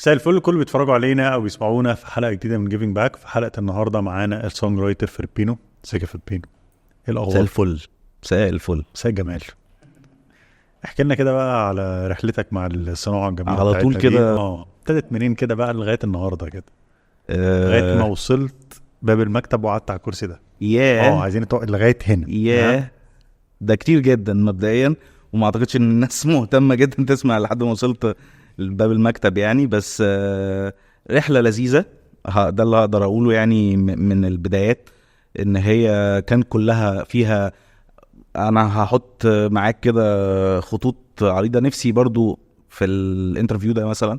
مساء الفل كل بيتفرجوا علينا او بيسمعونا في حلقه جديده من جيفنج باك. في حلقه النهارده معانا السونج رايتر فيلبينو. ازيك يا فيلبينو؟ ايه مساء الاخبار؟ الفل. مساء الفل. مساء الجمال. احكي لنا كده بقى على رحلتك مع الصناعه الجميله على طول بتاعتنا دي. كده. ابتدت منين كده بقى لغايه النهارده كده، لغايه ما آه. وصلت باب المكتب وقعدت على الكرسي ده؟ ياه. عايزين تقعد لغايه هنا. ها؟ ياه. ده كتير جدا مبدئيا، وما اعتقدش ان الناس مهتمه جدا تسمع لحد ما وصلت لباب المكتب يعني. بس رحله لذيذه. ده اللي هقدر اقوله يعني من البدايات، ان هي كان كلها فيها. انا هحط معاك كده خطوط عريضه. نفسي برضو في الانترفيو ده مثلا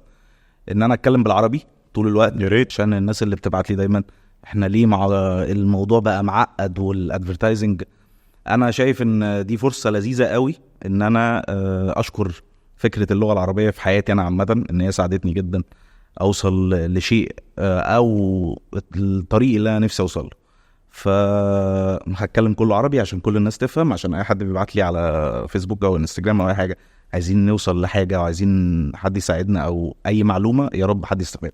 ان انا اتكلم بالعربي طول الوقت، يا ريت. عشان الناس اللي بتبعت لي دايما احنا ليه مع الموضوع بقى معقد والادفرتايزنج. انا شايف ان دي فرصة لذيذة قوي ان انا اشكر فكرة اللغة العربية في حياتي انا عامة، ان هي ساعدتني جدا اوصل لشيء او الطريق اللي انا نفسي اوصل له. فهتكلم كله عربي عشان كل الناس تفهم، عشان اي حد بيبعت لي على فيسبوك او انستجرام او اي حاجة عايزين نوصل لحاجة او عايزين حد يساعدنا او اي معلومة، يا رب حد يستفاد.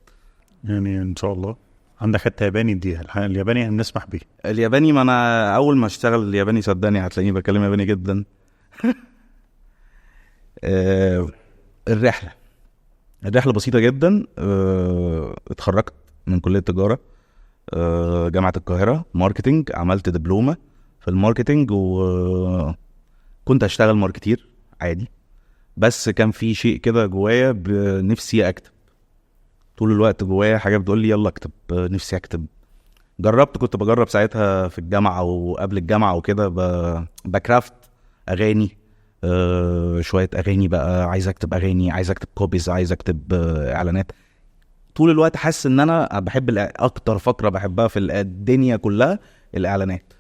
يعني ان شاء الله. عندك حتى ياباني؟ دي الياباني هنسمح بيه. الياباني، ما انا اول ما اشتغل الياباني صدقني هتلاقيني بكلم ياباني جدا. آه، الرحله الرحله بسيطه جدا. اتخرجت من كليه تجاره، جامعه القاهره، ماركتينج. عملت دبلومه في الماركتينج وكنت اشتغل ماركتير عادي. بس كان في شيء كده جوايا نفسي اكتب. طول الوقت جوايا حاجه بتقول لي يلا اكتب. نفسي اكتب. كنت بجرب ساعتها في الجامعة وقبل الجامعة وكده بكرافت أغاني. شوية أغاني بقى، عايز أكتب أغاني، عايز أكتب كوبيز، عايز أكتب إعلانات. طول الوقت حاسس إن أنا بحب أكتر فقرة بحبها في الدنيا كلها الإعلانات.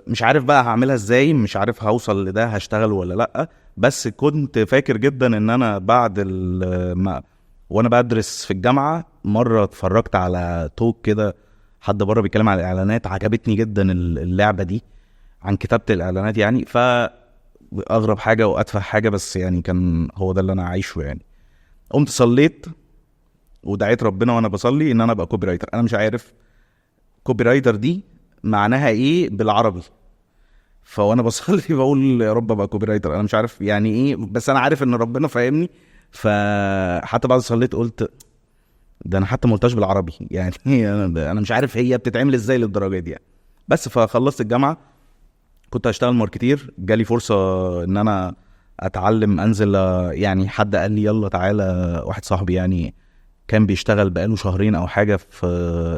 مش عارف بقى هعملها إزاي، مش عارف هوصل لده، هشتغل ولا لأ. بس كنت فاكر جدا إن أنا بعد وأنا بدرس في الجامعة مرة اتفرجت على توك كده، حد بره بيتكلم عن الاعلانات. عجبتني جدا اللعبه دي عن كتابه الاعلانات يعني. فاغرب حاجه واتفه حاجه، بس يعني كان هو ده اللي انا عايشه يعني. قمت صليت ودعيت ربنا وانا بصلي ان انا ابقى كوبي رايتر. انا مش عارف كوبي رايتر دي معناها ايه بالعربي، فوانا بصلي بقول يا رب ابقى كوبي رايتر. انا مش عارف يعني ايه، بس انا عارف ان ربنا فاهمني. فحتى بعد صليت قلت ده انا حتى ما قلتهاش بالعربي يعني. انا مش عارف هي بتتعمل ازاي للدرجه دي يعني. بس فخلصت الجامعه، كنت هشتغل ماركتير. جالي فرصه ان انا اتعلم انزل. يعني حد قال لي يلا تعالى، واحد صاحبي يعني كان بيشتغل بقاله شهرين او حاجه في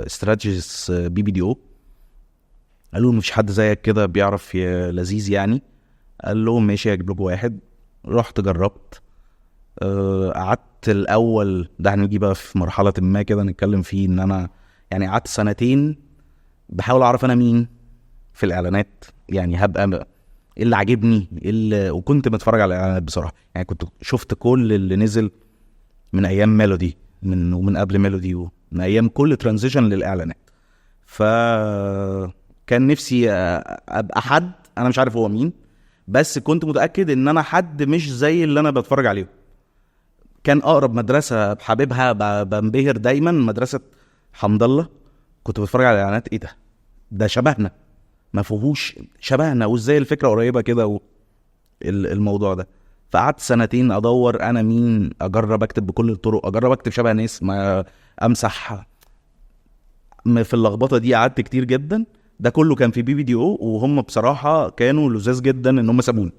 استراتيجيز BBDO. قالوا مفيش حد زيك كده بيعرف لذيذ يعني. قال له ماشي هجيب لكم واحد. رحت جربت. قعدت الاول، ده هنيجي بقى في مرحله ما كده نتكلم فيه، ان انا يعني قعدت سنتين بحاول اعرف انا مين في الاعلانات. يعني هبقى ايه اللي عاجبني، ايه اللي، وكنت بتفرج على الاعلانات بصراحه يعني. كنت شفت كل اللي نزل من ايام ميلودي، ومن قبل ميلودي، ومن ايام كل ترانزيشن للاعلانات. ف كان نفسي ابقى حد انا مش عارف هو مين، بس كنت متاكد ان انا حد مش زي اللي انا بتفرج عليه. كان اقرب مدرسه حاببها بنبهر دايما مدرسه حمد الله. كنت بتفرج على الاعلانات، ايه ده شبهنا، ما فيهوش شبهنا، وازاي الفكره قريبه كده الموضوع ده. فقعدت سنتين ادور انا مين، اجرب اكتب بكل الطرق، اجرب اكتب شبه ناس، ما امسح في اللخبطه دي. قعدت كتير جدا. ده كله كان في BBDO، وهم بصراحه كانوا لذاذ جدا ان هم سابوني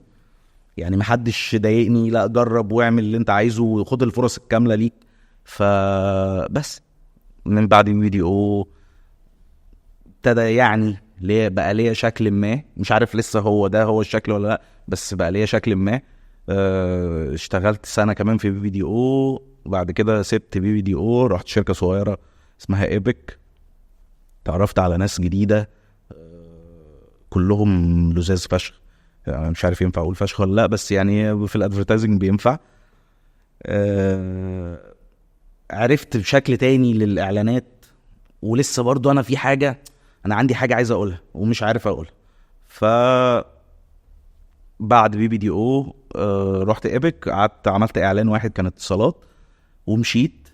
يعني. محدش ضايقني، لا جرب واعمل اللي انت عايزه وخد الفرص الكامله ليك. فبس من بعد الفيديو ابتدى يعني ليه بقى ليه شكل ما، مش عارف لسه هو ده هو الشكل ولا لا، بس بقى ليه شكل ما. اشتغلت سنه كمان في BBDO، وبعد كده سبت BBDO، رحت شركه صغيره اسمها ايبك. تعرفت على ناس جديده كلهم لذاذ فشخ. يعني مش عارف ينفع اقول فشخ ولا لا، بس يعني في الادفرتايزنج بينفع. عرفت بشكل تاني للاعلانات. ولسه برضو انا في حاجه، انا عندي حاجه عايز اقولها ومش عارف اقولها. ف بعد BBDO رحت ايبك، قعدت عملت اعلان واحد كان اتصالات ومشيت.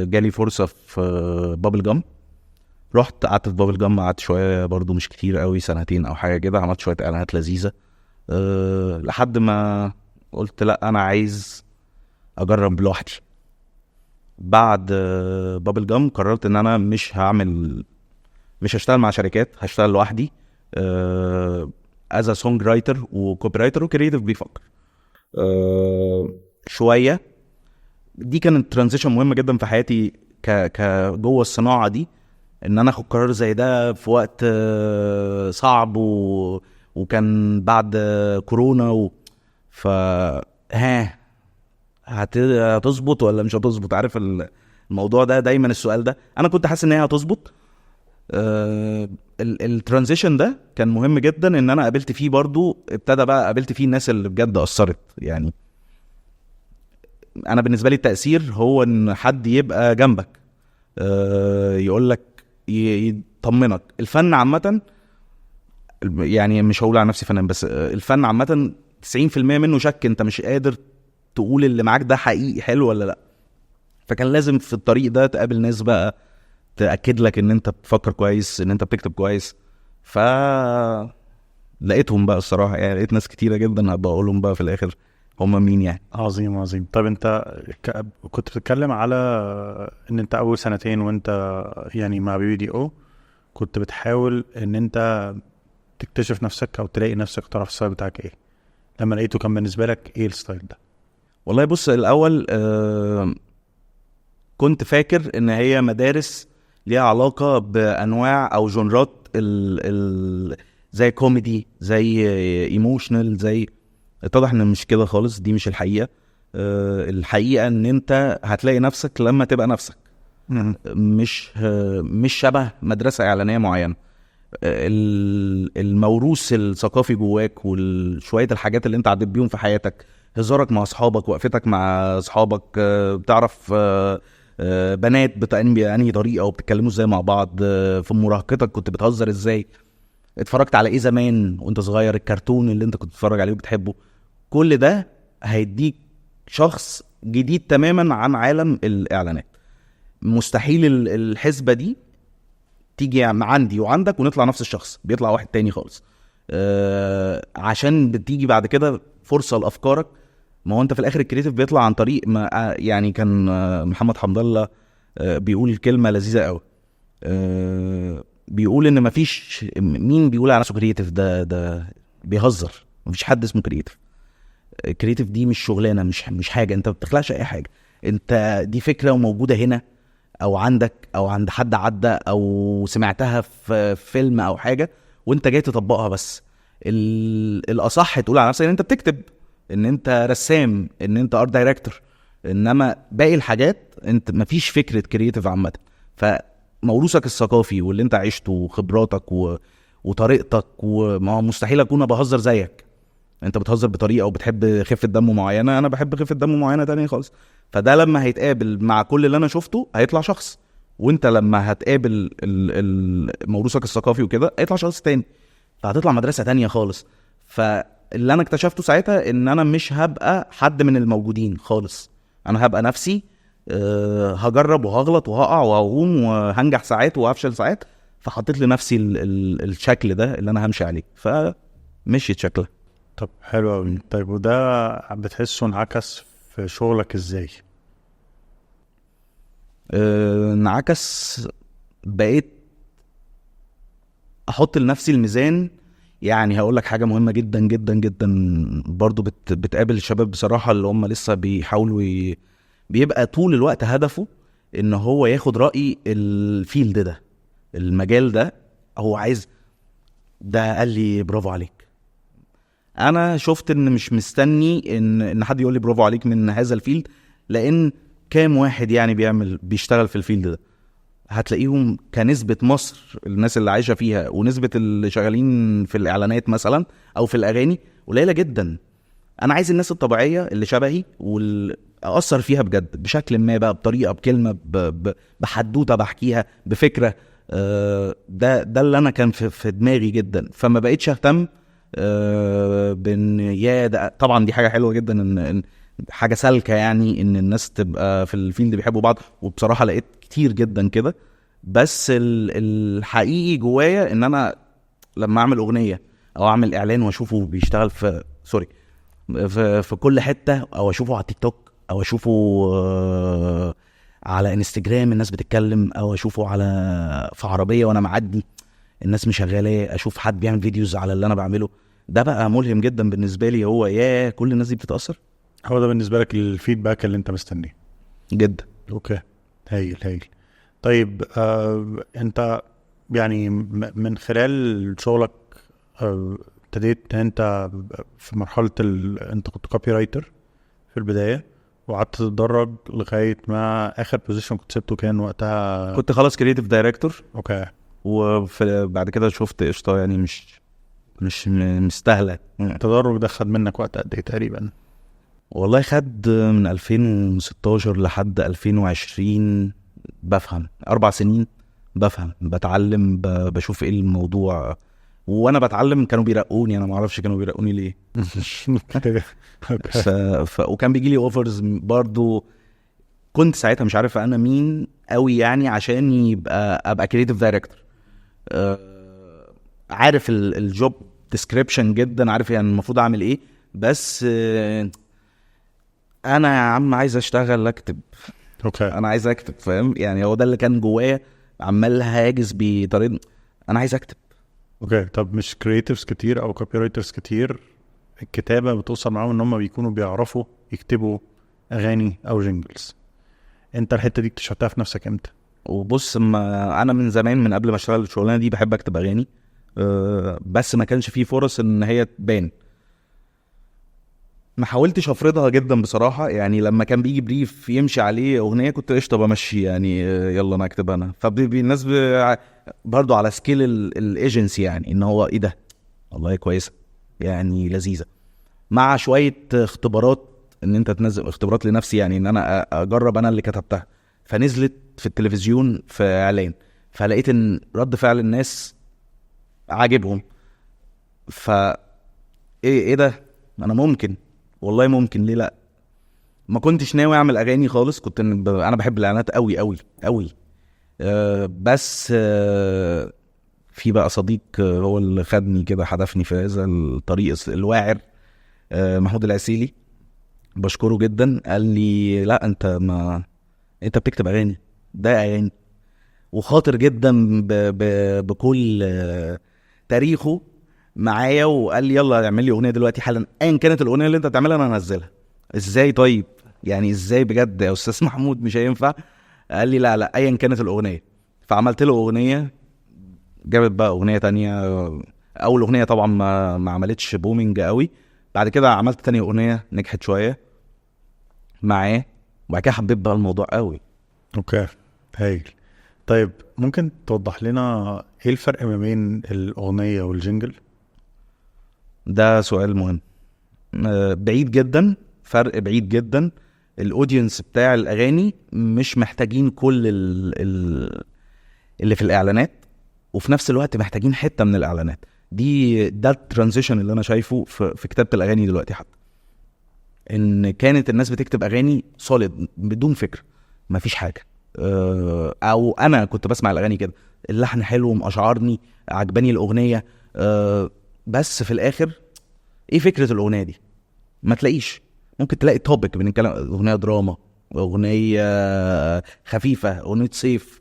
جالي فرصه في بابل جام. رحت قعدت في بابل جام، قعدت شويه برضو مش كتير قوي، سنتين او حاجه كده، عملت شويه اعلانات لذيذه لحد ما قلت لا انا عايز اجرب لوحدي. بعد بابل جام قررت ان انا مش هشتغل مع شركات، هشتغل لوحدي از سونج رايتر وكوبي رايتر وكرييتيف بيفكر شويه. دي كانت ترانزيشن مهمه جدا في حياتي جوه الصناعه دي، ان انا اخد قرار زي ده في وقت صعب وكان بعد كورونا ف هتظبط ولا مش هتظبط؟ عارف الموضوع ده دايما السؤال ده. انا كنت حاسس ان هي هتظبط. الترانزيشن ده كان مهم جدا، ان انا قابلت فيه برضو، ابتدى بقى قابلت فيه الناس اللي بجد اثرت. يعني انا بالنسبه لي التاثير هو ان حد يبقى جنبك يقول لك، يطمنك. الفن عامه، يعني مش هقول على نفسي فنان، بس الفن عامه 90% منه شك، انت مش قادر تقول اللي معاك ده حقيقي حلو ولا لا. فكان لازم في الطريق ده تقابل ناس بقى تأكد لك ان انت بتفكر كويس، ان انت بتكتب كويس. لقيتهم بقى الصراحة، يعني لقيت ناس كتيرة جدا هبقى اقولهم بقى في الاخر هم مين يعني. عظيم عظيم. طيب انت كنت بتتكلم على ان انت اول سنتين وانت يعني مع BBDO كنت بتحاول ان انت تكتشف نفسك او تلاقي نفسك، تعرف الستايل بتاعك ايه. لما لقيته كان بالنسبة لك ايه الستايل ده؟ والله بص، الاول كنت فاكر ان هي مدارس ليها علاقة بانواع او جونرات زي كوميدي، زي ايموشنال، زي اتضح ان مش كده خالص. دي مش الحقيقة. الحقيقة ان انت هتلاقي نفسك لما تبقى نفسك، مش شبه مدرسة اعلانية معينة. الموروث الثقافي جواك وشوية الحاجات اللي انت عدت بيهم في حياتك، هزارك مع اصحابك، وقفتك مع اصحابك، بتعرف بنات بأنهي طريقة وبتتكلموا ازاي مع بعض، في مراهقتك كنت بتهزر ازاي، اتفرجت على ايه زمان وانت صغير، الكرتون اللي انت كنت بتتفرج عليه وبتحبه. كل ده هيديك شخص جديد تماما عن عالم الاعلانات. مستحيل الحسبة دي تيجي عندي وعندك ونطلع نفس الشخص، بيطلع واحد تاني خالص. عشان بتيجي بعد كده فرصة لأفكارك. ما هو انت في الاخر الكرياتيف بيطلع عن طريق ما، يعني كان محمد حمد الله بيقول كلمة لذيذة قوي. بيقول ان مفيش مين بيقول على نفسه كرياتيف، ده بيهزر. مفيش حد اسمه كرياتيف. كرياتيف دي مش شغلانة، مش حاجة، انت بتخلقش اي حاجة. انت دي فكرة وموجودة هنا او عندك او عند حد عدى او سمعتها في فيلم او حاجة وانت جاي تطبقها. بس الاصح تقول على نفسك ان انت بتكتب، ان انت رسام، ان انت ارت دايركتور. انما باقي الحاجات انت مفيش فكرة كرياتيف عامة. فموروثك الثقافي واللي انت عشته وخبراتك وطريقتك، وما هو مستحيل اكون بهزر زيك. انت بتهزر بطريقة وبتحب خفة دم معينة، انا بحب خفة دم معينة تانية خالص. فده لما هيتقابل مع كل اللي انا شفته هيطلع شخص، وانت لما هتقابل موروثك الثقافي وكده هيطلع شخص تاني، فهتطلع مدرسة تانية خالص. فاللي انا اكتشفته ساعتها ان انا مش هبقى حد من الموجودين خالص، انا هبقى نفسي. هجرب وهغلط وهقع وهقوم وهنجح ساعات وهفشل ساعات. فحطيت لنفسي الشكل ده اللي انا همشي عليه، فمشيت شكله. طب حلو قوي. طيب وده بتحسه انعكس في شغلك ازاي؟ انعكس، بقيت احط لنفسي الميزان. يعني هقول لك حاجه مهمه جدا جدا جدا برضو بتقابل الشباب بصراحه اللي هم لسه بيحاولوا بيبقى طول الوقت هدفه ان هو ياخد راي الفيلد ده، المجال ده. هو عايز ده، قال لي برافو عليك. انا شفت ان مش مستني ان حد يقول لي برافو عليك من هذا الفيلد، لان كام واحد يعني بيشتغل في الفيلد ده؟ هتلاقيهم كنسبة مصر الناس اللي عايشة فيها ونسبة اللي شغالين في الإعلانات مثلا أو في الأغاني قليلة جدا. أنا عايز الناس الطبيعية اللي شبهي أأثر فيها بجد بشكل ما بقى، بطريقة، بكلمة، بحدوتة بحكيها، بفكرة. ده اللي أنا كان في دماغي جدا. فما بقيتش أهتم بإن ده طبعا دي حاجة حلوة جدا إن حاجه سالكه يعني ان الناس تبقى في الفيلد بيحبوا بعض، وبصراحه لقيت كتير جدا كده. بس الحقيقي جوايا ان انا لما اعمل اغنيه او اعمل اعلان واشوفه بيشتغل في في كل حته، او اشوفه على التيك توك، او اشوفه على انستجرام الناس بتتكلم، او اشوفه في عربيه وانا معدي الناس مشغلاه، اشوف حد بيعمل فيديوز على اللي انا بعمله، ده بقى ملهم جدا بالنسبه لي. هو يا كل الناس دي بتتاثر. هو ده بالنسبه لك الفيدباك اللي انت مستنيه جدا. اوكي، هايل. طيب انت يعني من خلال شغلك ابتديت انت في مرحله انت كنت كوبي رايتر في البدايه، وقعدت تتدرج لغايه ما اخر بوزيشن كنت سبته كان وقتها كنت خلاص كرييتيف دايركتور. اوكي. وبعد كده شفت قشطه يعني مش مستاهله. التدرج ده خد منك وقت قد ايه تقريبا؟ والله خد من 2016 لحد 2020 بفهم 4 سنين، بفهم بتعلم بشوف ايه الموضوع، وانا بتعلم كانوا بيرقوني، انا ما اعرفش كانوا بيرقوني ليه. وكان بيجي لي اوفرز برضو، كنت ساعتها مش عارف انا مين قوي يعني عشان ابقى كرييتيف دايركتور. عارف الجوب ديسكريبشن جدا، عارف يعني المفروض اعمل ايه، بس انا يا عم عايز اشتغل اكتب. اوكي، انا عايز اكتب، فاهم يعني؟ هو ده اللي كان جوايا عمال هاجس بطريقه، انا عايز اكتب. اوكي. طب مش كرييتيفز كتير او كوبي رايترز كتير الكتابه بتوصل معاهم ان هم بيكونوا بيعرفوا يكتبوا اغاني او جينجلز؟ انت الحته دي اكتشفتها في نفسك امتى؟ وبص، ما انا من زمان من قبل ما اشتغل الشغلانه دي بحب اكتب اغاني، بس ما كانش فيه فرص ان هي تبان. ما حاولتش افرضها جدا بصراحه، يعني لما كان بيجي بريف يمشي عليه اغنيه كنت قشطه بمشي يعني، يلا انا اكتب انا. فالناس برضو على سكيل الايجنسي يعني، ان هو ايه ده، والله كويسه يعني لذيذه، مع شويه اختبارات، ان انت تنزل اختبارات لنفسي يعني، ان انا اجرب انا اللي كتبتها. فنزلت في التلفزيون في اعلان، فلقيت ان رد فعل الناس عاجبهم. ايه ده، انا ممكن، والله ممكن، ليه لا؟ ما كنتش ناوي اعمل اغاني خالص، كنت انا بحب الاعلانات قوي قوي قوي. بس في بقى صديق هو اللي خدني كده، حدفني في هذا الطريق الواعر، محمود العسيلي، بشكره جدا. قال لي لا، انت بتكتب اغاني، ده اغاني، وخاطر جدا بكل تاريخه معايا، وقال لي يلا اعمل لي اغنيه دلوقتي حالا، ايا كانت الاغنيه اللي انت بتعملها انا هنزلها. ازاي طيب يعني، ازاي بجد يا استاذ محمود، مش هينفع. قال لي لا ايا كانت الاغنيه. فعملت له اغنيه، جابت بقى اغنيه تانية. اول اغنيه طبعا ما عملتش بومينج قوي، بعد كده عملت تاني اغنيه نجحت شويه معاه، وبعد كده حبيت بقى الموضوع قوي. اوكي، هايل. طيب ممكن توضح لنا ايه الفرق ما بين الاغنيه والجينجل؟ ده سؤال مهم. بعيد جدا، فرق بعيد جدا. الاودينس بتاع الاغاني مش محتاجين كل اللي في الاعلانات، وفي نفس الوقت محتاجين حته من الاعلانات. ده الترانزيشن اللي انا شايفه في كتابه الاغاني دلوقتي، حتى ان كانت الناس بتكتب اغاني سوليد بدون فكره، مفيش حاجه. او انا كنت بسمع الاغاني كده، اللحن حلو مقشعرني، عجباني الاغنيه، بس في الاخر ايه فكره الاغنيه دي؟ ما تلاقيش. ممكن تلاقي توبيك بنتكلم، اغنيه دراما، اغنيه خفيفه، اغنيه صيف،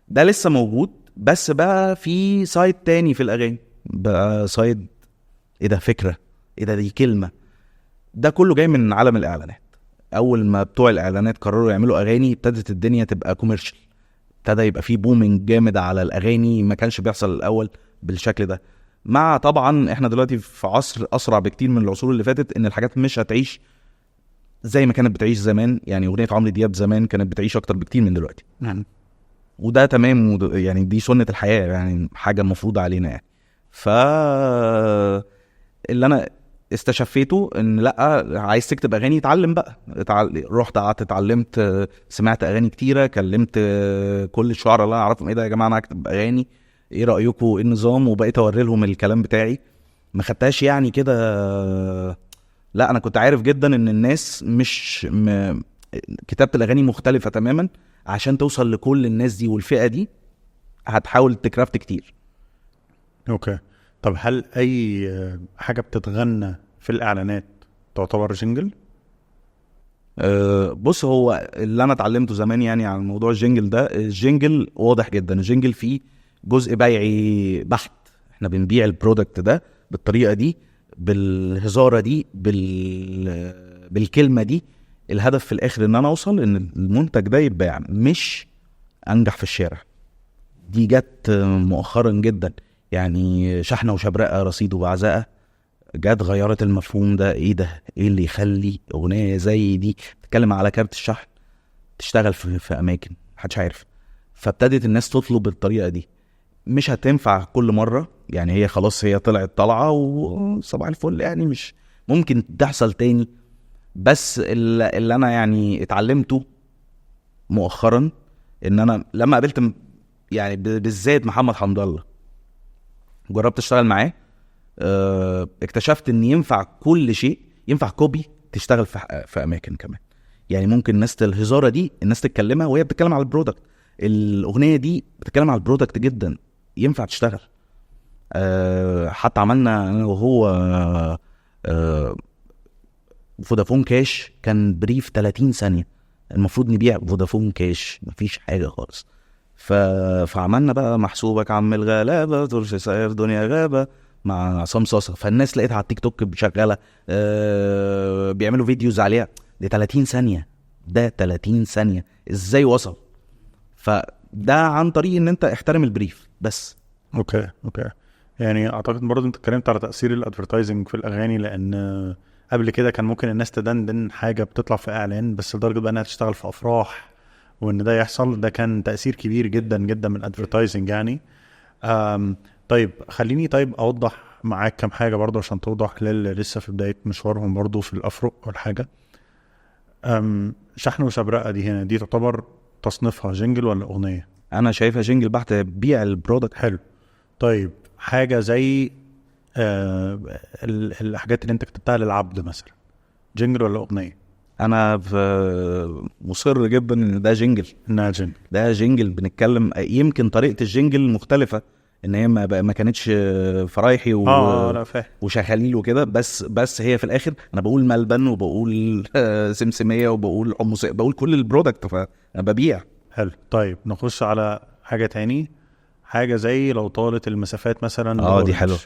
ده لسه موجود، بس بقى في سايد تاني في الاغاني، بقى سايد ايه ده، فكره، ايه ده، دي كلمه. ده كله جاي من عالم الاعلانات. اول ما بتوع الاعلانات قرروا يعملوا اغاني، ابتدت الدنيا تبقى كوميرشال، ابتدى يبقى فيه بومينج جامد على الاغاني، ما كانش بيحصل الاول بالشكل ده. مع طبعا احنا دلوقتي في عصر اسرع بكتير من العصور اللي فاتت، ان الحاجات مش هتعيش زي ما كانت بتعيش زمان. يعني اغنيه عمرو دياب زمان كانت بتعيش اكتر بكتير من دلوقتي. وده تمام، يعني دي سنه الحياه، يعني حاجه مفروضه علينا يعني. اللي انا استشفيته ان لا، عايز تكتب اغاني اتعلم بقى. رحت قعدت اتعلمت، سمعت اغاني كتيره، كلمت كل الشعراء اللي انا اعرفهم، ايه ده يا جماعه انا هكتب اغاني، ايه رايكم، ايه النظام؟ وبقيت اوري لهم الكلام بتاعي. ما خدتهاش يعني كده، لا انا كنت عارف جدا ان الناس مش كتابة الاغاني مختلفة تماما. عشان توصل لكل الناس دي والفئة دي هتحاول تكرافت كتير. اوكي. طب هل اي حاجه بتتغنى في الاعلانات تعتبر جينجل؟ بص، هو اللي انا اتعلمته زمان يعني عن موضوع الجينجل ده، الجينجل واضح جدا، الجينجل فيه جزء بيعي بحت. احنا بنبيع البرودكت ده بالطريقة دي، بالهزارة دي، بالكلمة دي. الهدف في الاخر ان انا اوصل ان المنتج ده يتباع، مش انجح في الشارع. دي جت مؤخرا جدا، يعني شحنة وشبرقة رصيد وبعزقة جت غيرت المفهوم ده. ايه ده؟ ايه اللي يخلي اغنية زي دي تتكلم على كارت الشحن تشتغل في اماكن محدش عارف؟ فابتدت الناس تطلب بالطريقة دي. مش هتنفع كل مرة يعني، هي خلاص هي طلعت طلعة وصباح الفل يعني، مش ممكن تحصل تاني. بس اللي انا يعني اتعلمته مؤخرا، ان انا لما قابلت يعني بالذات محمد حمد الله، جربت اشتغل معاه، اكتشفت ان ينفع كل شيء، ينفع كوبي تشتغل في اماكن كمان. يعني ممكن الناس الهزارة دي الناس تتكلمها وهي بتتكلم على البرودكت، الاغنية دي بتتكلم على البرودكت جدا، ينفع تشتغل. حتى عملنا انا وهو فودافون كاش، كان بريف 30 ثانية، المفروض نبيع فودافون كاش، مفيش حاجة خالص. فعملنا بقى محسوبك عم الغلابة ترش ساير دنيا غابة مع عصام صاصة. فالناس لقيتها على التيك توك شغالة، بيعملوا فيديوز عليها. دي 30 ثانية، ده 30 ثانية ازاي وصل؟ فده عن طريق ان انت احترم البريف بس. اوكي. يعني اعتقد برضه انت اتكلمت على تاثير الادفرتايزنج في الاغاني، لان قبل كده كان ممكن الناس تدندن حاجه بتطلع في اعلان، بس لدرجه بقى انها تشتغل في افراح وان ده يحصل، ده كان تاثير كبير جدا جدا من الادفرتايزنج يعني. طيب خليني اوضح معاك كم حاجه برضه عشان توضح للي لسه في بدايه مشوارهم برضه في الافرق والحاجه. شحن وشبرقه دي هنا دي تعتبر تصنيفها جنجل ولا اغنيه؟ انا شايفها جنجل بحت، بيع البرودكت. حلو. طيب حاجه زي الحاجات اللي انت كتبتها للعبد مثلا، جنجل ولا اغنيه؟ انا مصر جدا ان ده جنجل، انها جنجل. ده جنجل. بنتكلم يمكن طريقة الجنجل مختلفة، ان هي ما كانتش فرايحي لا فاهم. وشخاليل وكده، بس هي في الاخر انا بقول ملبن وبقول سمسمية وبقول حمص، بقول كل البرودكت، فانا ببيع. حلو. طيب نخش على حاجة تاني، حاجة زي لو طالت المسافات مثلا. دي حلوة.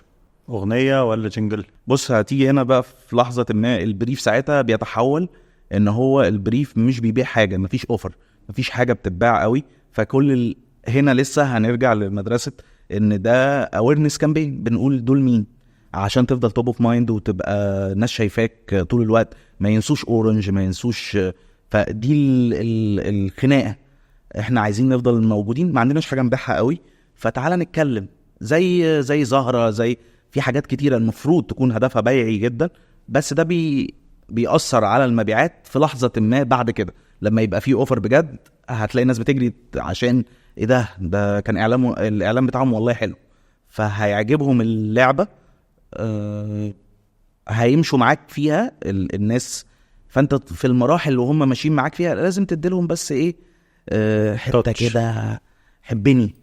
اغنية ولا جنجل؟ بص، هتيجي هنا بقى في لحظة ما البريف ساعتها بيتحول ان هو البريف مش بيبيع حاجة، مفيش اوفر، مفيش حاجة بتتباع قوي. فكل هنا لسه هنرجع لمدرسة ان ده awareness campaign، بنقول دول مين عشان تفضل توب اوف مايند وتبقى الناس شايفاك طول الوقت، ما ينسوش اورنج، ما ينسوش. فدي الخناقة، احنا عايزين نفضل موجودين، ما عندناش حاجة نبيعها قوي، فتعالى نتكلم زي زهرة، زي في حاجات كتيرة المفروض تكون هدفها بيعي جدا، بس ده بيأثر على المبيعات في لحظة ما. بعد كده لما يبقى فيه اوفر بجد هتلاقي الناس بتجري عشان ايه ده كان الاعلام بتاعهم والله حلو، فهيعجبهم اللعبة، هيمشوا معاك فيها الناس. فانت في المراحل وهم ماشيين معاك فيها لازم تديلهم بس ايه، حتة كده، حبني،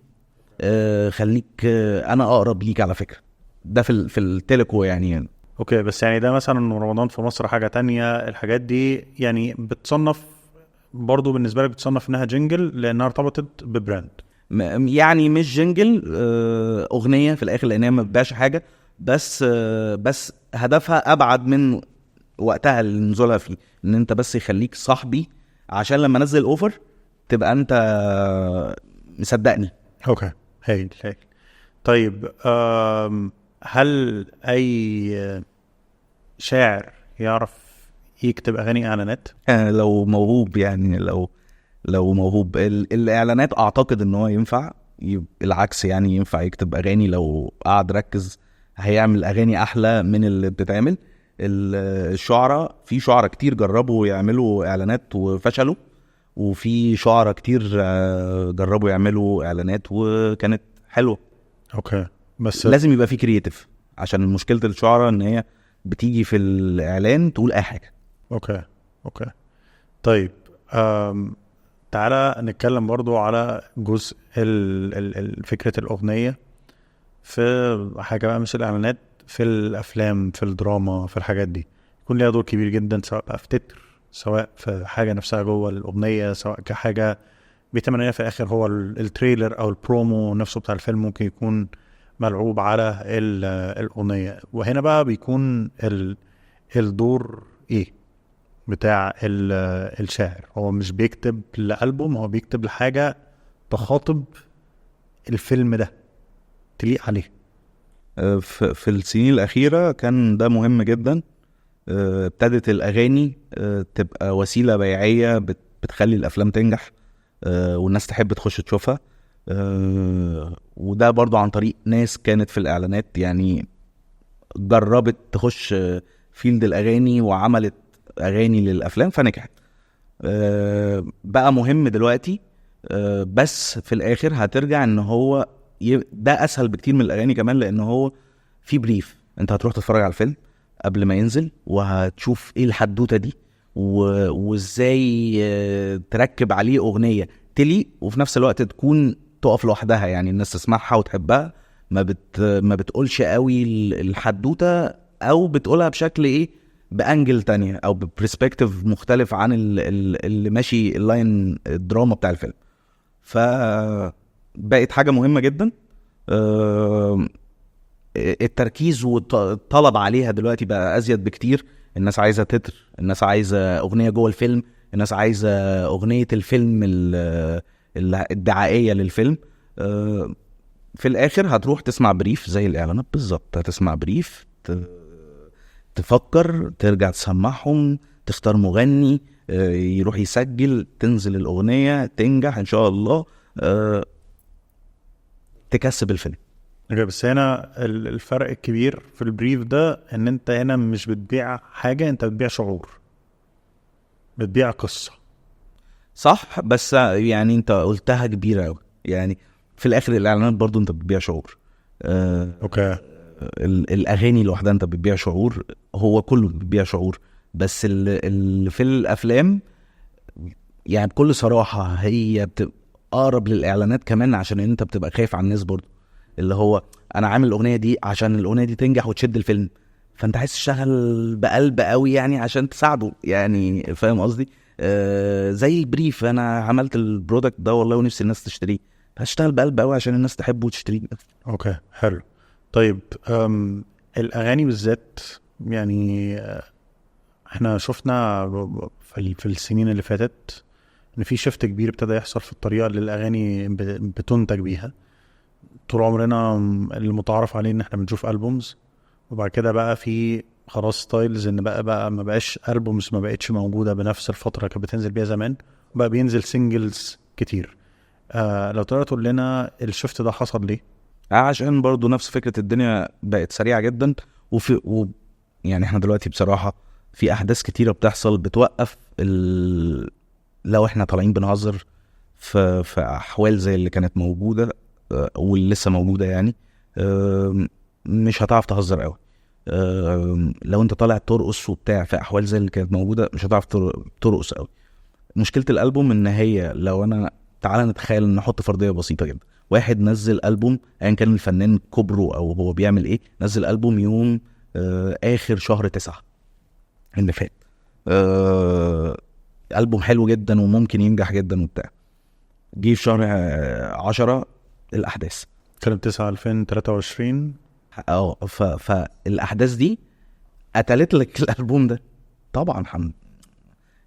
خليك انا اقرب ليك على فكرة. ده في التليكو يعني. اوكي. بس يعني ده مثلا رمضان في مصر حاجة تانية، الحاجات دي يعني بتصنف برضو بالنسبة لك، بتصنف انها جنجل لانها ارتبطت ببراند يعني مش جنجل، اغنية في الاخر لانها ما بتبيعش حاجة، بس هدفها ابعد من وقتها اللي نزولها فيه، ان انت بس يخليك صاحبي عشان لما نزل اوفر تبقى انت مصدقني. اوكي. هايل. طيب هل اي شاعر يعرف يكتب اغاني اعلانات؟ لو موهوب يعني، لو موهوب الاعلانات اعتقد ان هو ينفع، العكس يعني ينفع يكتب اغاني لو قعد ركز هيعمل اغاني احلى من اللي بتتعمل. الشعراء، في شعراء كتير جربوا يعملوا اعلانات وفشلوا، وفي شعراء كتير جربوا يعملوا اعلانات وكانت حلوة. اوكي. بس لازم يبقى في كرياتيف، عشان مشكلة الشعراء ان هي بتيجي في الاعلان تقول اي حاجه. اوكي طيب تعالى نتكلم برضو على جزء فكرة الأغنية في حاجة بقى مش الإعلانات، في الأفلام، في الدراما، في الحاجات دي يكون ليها دور كبير جدا، سواء بقى في تتر، سواء في حاجة نفسها جوه الأغنية، سواء كحاجة بيتم عليها في الآخر هو التريلر أو البرومو نفسه بتاع الفيلم ممكن يكون ملعوب على الأغنية. وهنا بقى بيكون الدور إيه بتاع الشاعر. هو مش بيكتب لألبوم، هو بيكتب لحاجة تخاطب الفيلم ده، تليق عليه. في السنين الأخيرة كان ده مهم جدا. ابتدت الأغاني تبقى وسيلة بيعية بتخلي الأفلام تنجح والناس تحب تخش تشوفها. وده برضو عن طريق ناس كانت في الإعلانات، يعني جربت تخش فيلد الأغاني وعملت أغاني للأفلام فنجحت. بقى مهم دلوقتي، بس في الآخر هترجع إن هو ده أسهل بكتير من الأغاني كمان، لأن هو في بريف. أنت هتروح تتفرج على الفيلم قبل ما ينزل وهتشوف إيه الحدوتة دي وإزاي تركب عليه أغنية تليق وفي نفس الوقت تكون تقف لوحدها، يعني الناس تسمعها وتحبها، ما بتقولش قوي الحدوتة أو بتقولها بشكل إيه بأنجل تانية أو ببرسبكتيف مختلف عن اللي ماشي اللاين الدراما بتاع الفيلم. فبقت حاجة مهمة جدا. التركيز والطلب عليها دلوقتي بقى أزيد بكتير. الناس عايزة تتر، الناس عايزة أغنية جوه الفيلم، الناس عايزة أغنية الفيلم الدعائية للفيلم. في الآخر هتروح تسمع بريف زي الإعلانات بالظبط، هتسمع بريف، تفكر، ترجع تسمعهم، تختار مغني يروح يسجل، تنزل الأغنية، تنجح إن شاء الله، تكسب الفيلم. بس هنا الفرق الكبير في البريف ده ان انت هنا مش بتبيع حاجة، انت بتبيع شعور، بتبيع قصة. صح، بس يعني انت قلتها كبيرة قوي. يعني في الاخر الاعلانات برضو انت بتبيع شعور. اوكي. الاغاني لوحدها انت بتبيع شعور، هو كله بتبيع شعور. بس اللي في الافلام يعني بكل صراحة هي بتبقى اقرب للاعلانات كمان، عشان انت بتبقى خايف على الناس برضو، اللي هو انا عامل الاغنية دي عشان الاغنية دي تنجح وتشد الفيلم، فانت عايز تشتغل بقلب قوي يعني عشان تساعده، يعني فاهم قصدي؟ زي البريف، انا عملت البرودكت ده والله ونفسي الناس تشتريه، هشتغل بقلب قوي عشان الناس تحبه وتشتريه. اوكي حلو. طيب الاغاني بالذات، يعني احنا شفنا في السنين اللي فاتت ان في شفت كبير ابتدى يحصل في الطريقه اللي الاغاني بتنتج بيها. طول عمرنا المتعارف عليه ان احنا بنشوف ألبومز، وبعد كده بقى في خلاص ستايلز ان بقى ما بقاش ألبومز، ما بقتش موجوده بنفس الفتره كانت بتنزل بيها زمان، بقى بينزل سينجلز كتير. لو تقدر تقول لنا الشفت ده حصل ليه؟ عشان برضو نفس فكرة الدنيا بقت سريعة جدا، يعني احنا دلوقتي بصراحة في احداث كتيرة بتحصل بتوقف لو احنا طالعين بنهزر في احوال زي اللي كانت موجودة واللي لسه موجودة، يعني مش هتعرف تهزر قوي. لو انت طالع ترقص وبتاع في احوال زي اللي كانت موجودة مش هتعرف ترقص قوي. مشكلة الالبوم ان هي لو انا تعالى نتخيل ان نحط فرضية بسيطة جدا، واحد نزل ألبوم ايا كان الفنان كبره او هو بيعمل ايه، نزل ألبوم يوم اخر شهر 9 اللي فات، ألبوم حلو جدا وممكن ينجح جدا وبتاع، جه في شهر 10 الاحداث كانت 9 2023. فالاحداث دي قتلت لك الألبوم ده طبعا.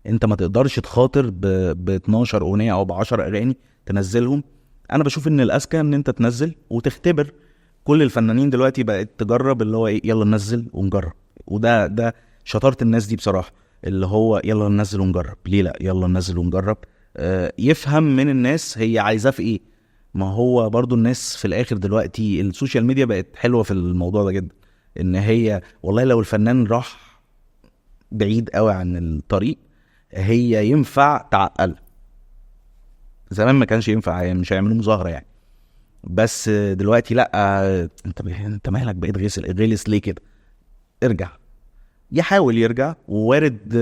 انت ما تقدرش تخاطر ب 12 اغنيه او ب 10 اغاني تنزلهم. انا بشوف ان الاذكى ان انت تنزل وتختبر. كل الفنانين دلوقتي بقت تجرب، اللي هو ايه، يلا ننزل ونجرب. وده شطاره الناس دي بصراحه، اللي هو يلا ننزل ونجرب، ليه لا، يلا ننزل ونجرب. يفهم من الناس هي عايزاه في ايه. ما هو برضو الناس في الاخر دلوقتي السوشيال ميديا بقت حلوه في الموضوع ده جدا، ان هي والله لو الفنان راح بعيد قوي عن الطريق هي ينفع تعقل. زمان ما كانش ينفع، يعني مش هيعملوا مظاهره يعني، بس دلوقتي لا، انت مالك بقيت غلس ليه كده؟ ارجع يحاول يرجع، ووارد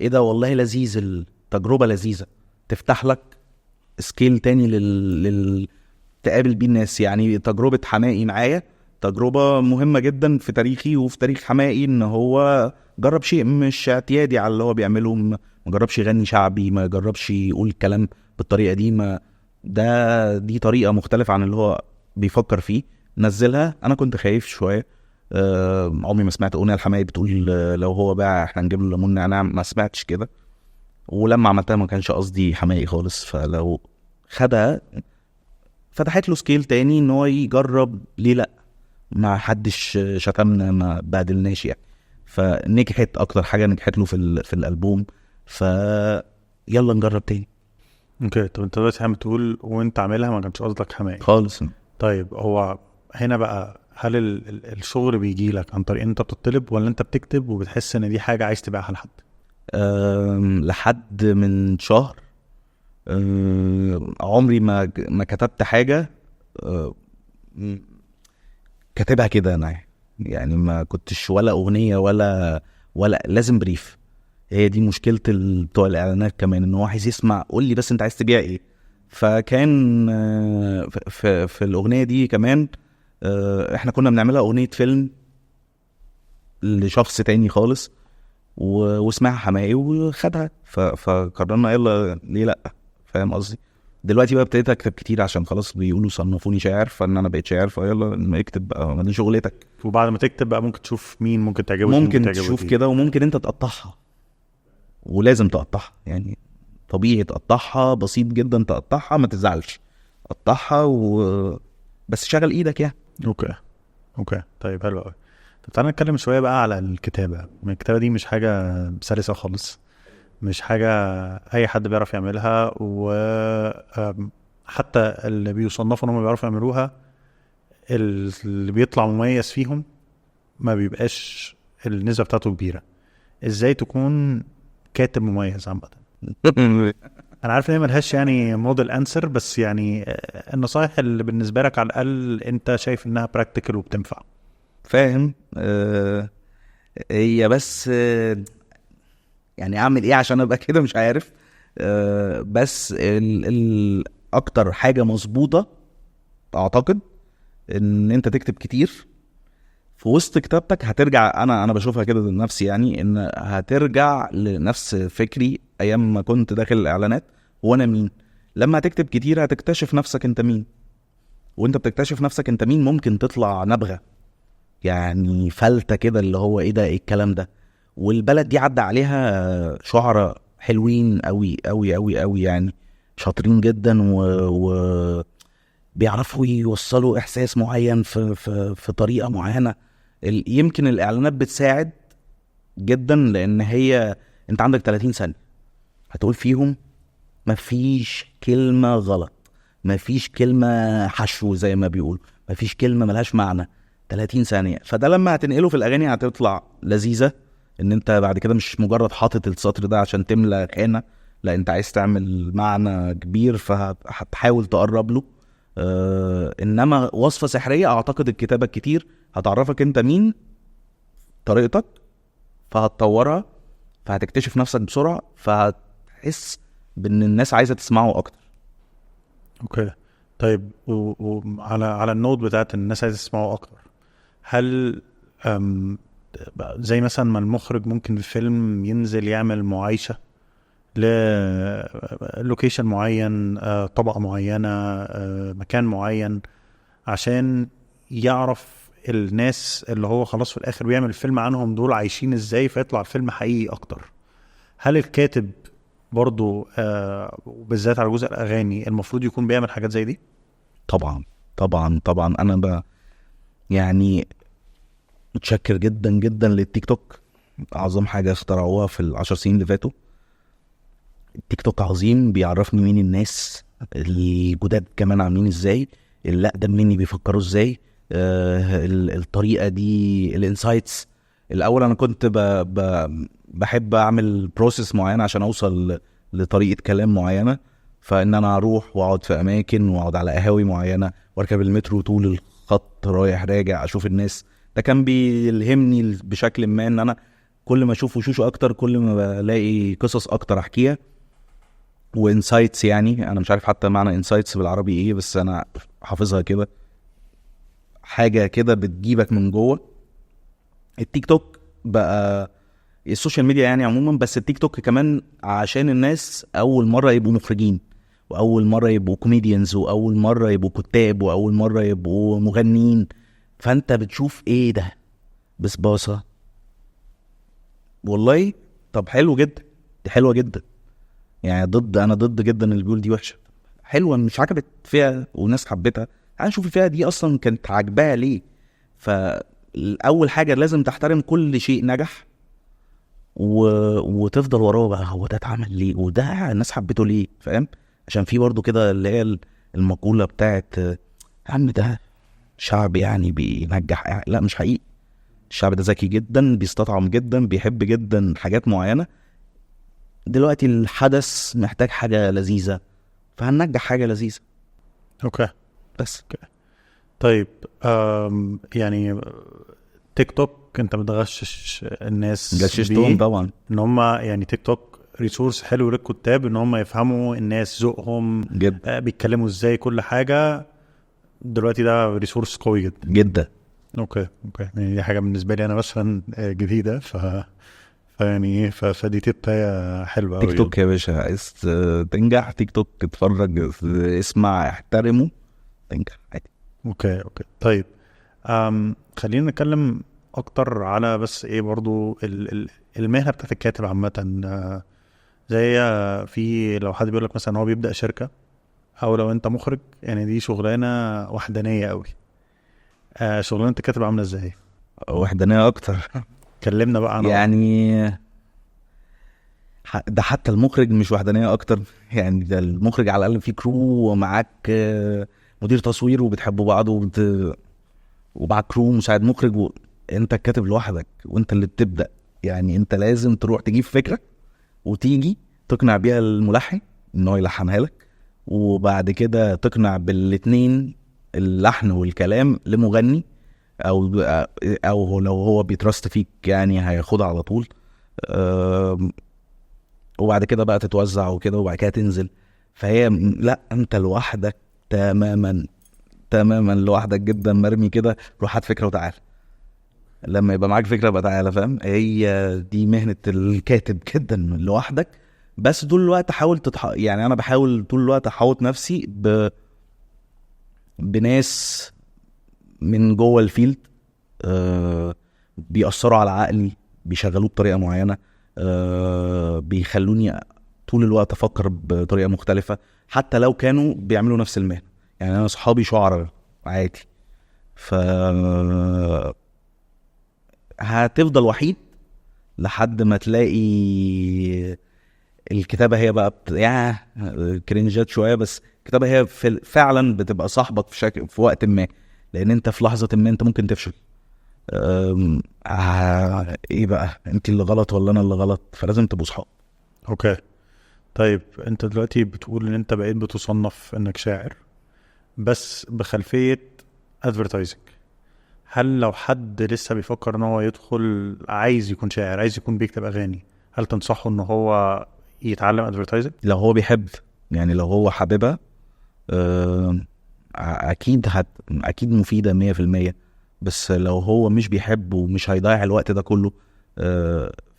ايه ده والله لذيذ، التجربه لذيذه تفتح لك سكيل تاني تقابل بيه الناس. يعني تجربه حماقي معايا تجربه مهمه جدا في تاريخي وفي تاريخ حماقي، ان هو جرب شيء مش اعتيادي على اللي هو بيعمله، ما جربش يغني شعبي، ما جربش يقول كلام بالطريقه دي، ما دي طريقه مختلفه عن اللي هو بيفكر فيه. نزلها، انا كنت خايف شويه، عمري ما سمعت اغنيه الحماقي بتقول لو هو باع احنا نجيب له ليمون نعناع، ما سمعتش كده. ولما عملتها ما كانش قصدي حماقي خالص، فلو خدها فتحت له سكيل تاني ان هو يجرب، ليه لا، ما حدش شتمنا، ما بادلناش يعني. فنجحت اكتر حاجه نجحت له في الالبوم، يلا نجرب تاني. اوكي. طب انت دلوقتي عم تقول وانت عاملها ما كانش قصدك حماقي خالص. طيب هو هنا بقى، هل الشغل بيجي لك عن طريق انت بتطلب، ولا انت بتكتب وبتحس ان دي حاجه عايز تبيعها لحد؟ لحد من شهر عمري ما كتبت حاجه كاتبها كده انا، يعني ما كنتش ولا اغنيه ولا لازم بريف. هي دي مشكله بتوع الاعلانات كمان، ان هو عايز يسمع قول لي بس انت عايز تبيع ايه. فكان في الاغنيه دي كمان احنا كنا بنعملها اغنيه فيلم لشخص تاني خالص، واسمها حماقي وخدها، فقررنا يلا ليه لا، فاهم قصدي. دلوقتي بقى ابتديت اكتب كتير عشان خلاص بيقولوا صنفوني شاعر، فان انا بقيت شاعر، فيلا اكتب بقى، ما دي شغلتك. وبعد ما تكتب بقى ممكن تشوف مين ممكن تعجبه، ممكن تشوف كده، وممكن انت تقطعها، ولازم تقطعها يعني، طبيعي تقطعها، بسيط جدا تقطعها، ما تزعلش، قطعها بس شغل ايدك يعني. اوكي طيب حلو قوي. طب تعالى نتكلم شويه بقى على الكتابه. الكتابه دي مش حاجه سلسه خالص، مش حاجه اي حد بيعرف يعملها، وحتى اللي بيصنفوا انهم بيعرفوا يعملوها اللي بيطلع مميز فيهم ما بيبقاش النسبه بتاعته كبيره. ازاي تكون كاتب مميز عامه؟ انا عارف ان هي ملهاش يعني موديل انسر، بس يعني النصايح اللي بالنسبه لك على الاقل انت شايف انها براكتيكال وبتنفع. فاهم. هي بس يعني اعمل ايه عشان ابقى كده مش عارف. بس اكتر حاجه مظبوطه اعتقد ان انت تكتب كتير في وسط كتابتك، هترجع، انا بشوفها كده لنفسي يعني، ان هترجع لنفس فكري ايام ما كنت داخل الاعلانات، وانا مين. لما هتكتب كتير هتكتشف نفسك انت مين، وانت بتكتشف نفسك انت مين ممكن تطلع نبغة يعني، فلتة كده اللي هو ايه ده، ايه الكلام ده. والبلد دي عدى عليها شعراء حلوين قوي قوي قوي قوي يعني، شاطرين جدا و بيعرفوا يوصلوا احساس معين في طريقة معينة. يمكن الاعلانات بتساعد جدا، لان هي انت عندك 30 ثانية هتقول فيهم مفيش كلمة غلط، مفيش كلمة حشو زي ما بيقول، مفيش كلمة ملهاش معنى. 30 ثانية، فده لما هتنقله في الاغاني هتطلع لذيذة، ان انت بعد كده مش مجرد حاطط السطر ده عشان تملى خانة، لا انت عايز تعمل معنى كبير، فهتحاول تقرب له. انما وصفة سحرية اعتقد الكتابة كتير هتعرفك انت مين، طريقتك، فهتطورها، فهتكتشف نفسك بسرعة، فهتحس بان الناس عايزة تسمعه اكتر. اوكي طيب، وعلى النوت بتاعت الناس عايزة تسمعه اكتر، هل زي مثلا ما المخرج ممكن الفيلم ينزل يعمل معايشة للوكيشن معين، طبقة معينة، مكان معين، عشان يعرف الناس اللي هو خلاص في الاخر بيعمل الفيلم عنهم دول عايشين ازاي، فيطلع الفيلم حقيقي اكتر؟ هل الكاتب برضو وبالذات على جزء الاغاني المفروض يكون بيعمل حاجات زي دي؟ طبعا طبعا طبعا. انا يعني متشكر جدا جدا للتيك توك، اعظم حاجة اخترعوها في 10 سنين اللي فاتوا. التيك توك عظيم، بيعرفني مين الناس الجداد كمان عاملين ازاي، الاقدم مني بيفكروا ازاي، الطريقة دي، الانسايتس. الاول انا كنت بحب اعمل بروسيس معينة عشان اوصل لطريقة كلام معينة، فان انا اروح واقعد في اماكن واقعد على قهاوي معينة واركب المترو طول الخط رايح راجع اشوف الناس. ده كان بيلهمني بشكل ما ان انا كل ما اشوف وشوشه اكتر كل ما بلاقي قصص اكتر احكيها وانسايتس. يعني انا مش عارف حتى معنى انسايتس بالعربي ايه، بس انا حافظها كده، حاجه كده بتجيبك من جوه. التيك توك بقى السوشيال ميديا يعني عموما، بس التيك توك كمان عشان الناس اول مره يبقوا مخرجين، واول مره يبقوا كوميديانز، واول مره يبقوا كتاب، واول مره يبقوا مغنيين. فانت بتشوف ايه ده بسباسه والله. طب حلو جدا، دي حلوه جدا يعني. انا ضد جدا اللي بيقول دي وحشه. حلوه مش عجبت فيها وناس حبتها، تعال نشوف فيها دي اصلا كانت عاجباها ليه. فاول حاجه لازم تحترم كل شيء نجح وتفضل وراه بقى، هو ده اتعمل ليه وده الناس حبته ليه، فاهم؟ عشان في برضو كده اللي هي المقوله بتاعت عم ده شعب يعني بينجح، لا مش حقيقي. الشعب ده ذكي جدا، بيستطعم جدا، بيحب جدا حاجات معينه. دلوقتي الحدث محتاج حاجه لذيذه، فهننجح حاجه لذيذه اوكي بس. طيب يعني تيك توك انت بتغشش الناس غششتهم طبعا ان هم يعني تيك توك ريسورس حلو للكتاب ان هم يفهموا الناس ذوقهم جدا بيتكلموا ازاي كل حاجه. دلوقتي ده ريسورس قوي جدا جدا. اوكي يعني دي حاجه بالنسبه لي انا مثلا جديده فيعني فدي تبقى حلوه قوي. تيك توك يا باشا، عايز تنجح تيك توك اتفرج اسمع احترمه تنجح عادي. اوكي طيب خلينا نتكلم اكتر على بس ايه برضو المهنه بتاعت الكاتب عامه. زي في لو حد بيقول لك مثلا هو بيبدا شركه، او لو انت مخرج، يعني دي شغلانه وحدانيه قوي. شغلانه الكاتب عامله ازاي؟ وحدانية اكتر. كلمنا بقى عنها يعني ده حتى المخرج مش وحدانية اكتر. يعني ده المخرج على الاقل في كرو ومعاك مدير تصوير وبتحبوا بعض ومعاك كرو مساعد مخرج انت الكاتب لوحدك وانت اللي بتبدأ. يعني انت لازم تروح تجيب فكرة وتيجي تقنع بيها الملحن ان هو يلحنها لك، وبعد كده تقنع بالاتنين اللحن والكلام لمغني، او لو هو بيترست فيك يعني هياخدها على طول. وبعد كده بقى تتوزع وكده وبعد كده تنزل. فهي لا انت لوحدك تماما لوحدك جدا، مرمي كده. روح هات فكره وتعال، لما يبقى معاك فكره بقى تعالى، فاهم؟ هي دي مهنه الكاتب جدا لوحدك. بس طول الوقت حاول يعني انا بحاول طول الوقت احوط نفسي بناس من جوه الفيلد بيأثروا على عقلي، بيشغلوه بطريقه معينه، بيخلوني طول الوقت افكر بطريقه مختلفه حتى لو كانوا بيعملوا نفس المهنه. يعني انا صحابي شعراء عادي، هتفضل وحيد لحد ما تلاقي الكتابه هي بقى كرنجات شويه، بس الكتابه هي فعلا بتبقى صاحبك في وقت ما، لان انت في لحظه ما انت ممكن تفشل. ايه بقى، انت اللي غلط ولا انا اللي غلط؟ فلازم تبقوا صحاب. اوكي طيب انت دلوقتي بتقول ان انت بقيت بتصنف انك شاعر بس بخلفية advertising. هل لو حد لسه بيفكر ان هو يدخل عايز يكون شاعر، عايز يكون بيكتب اغاني، هل تنصحه ان هو يتعلم advertising؟ لو هو بيحب، يعني لو هو حاببها اكيد مفيدة 100%. بس لو هو مش بيحب ومش هيضيع الوقت ده كله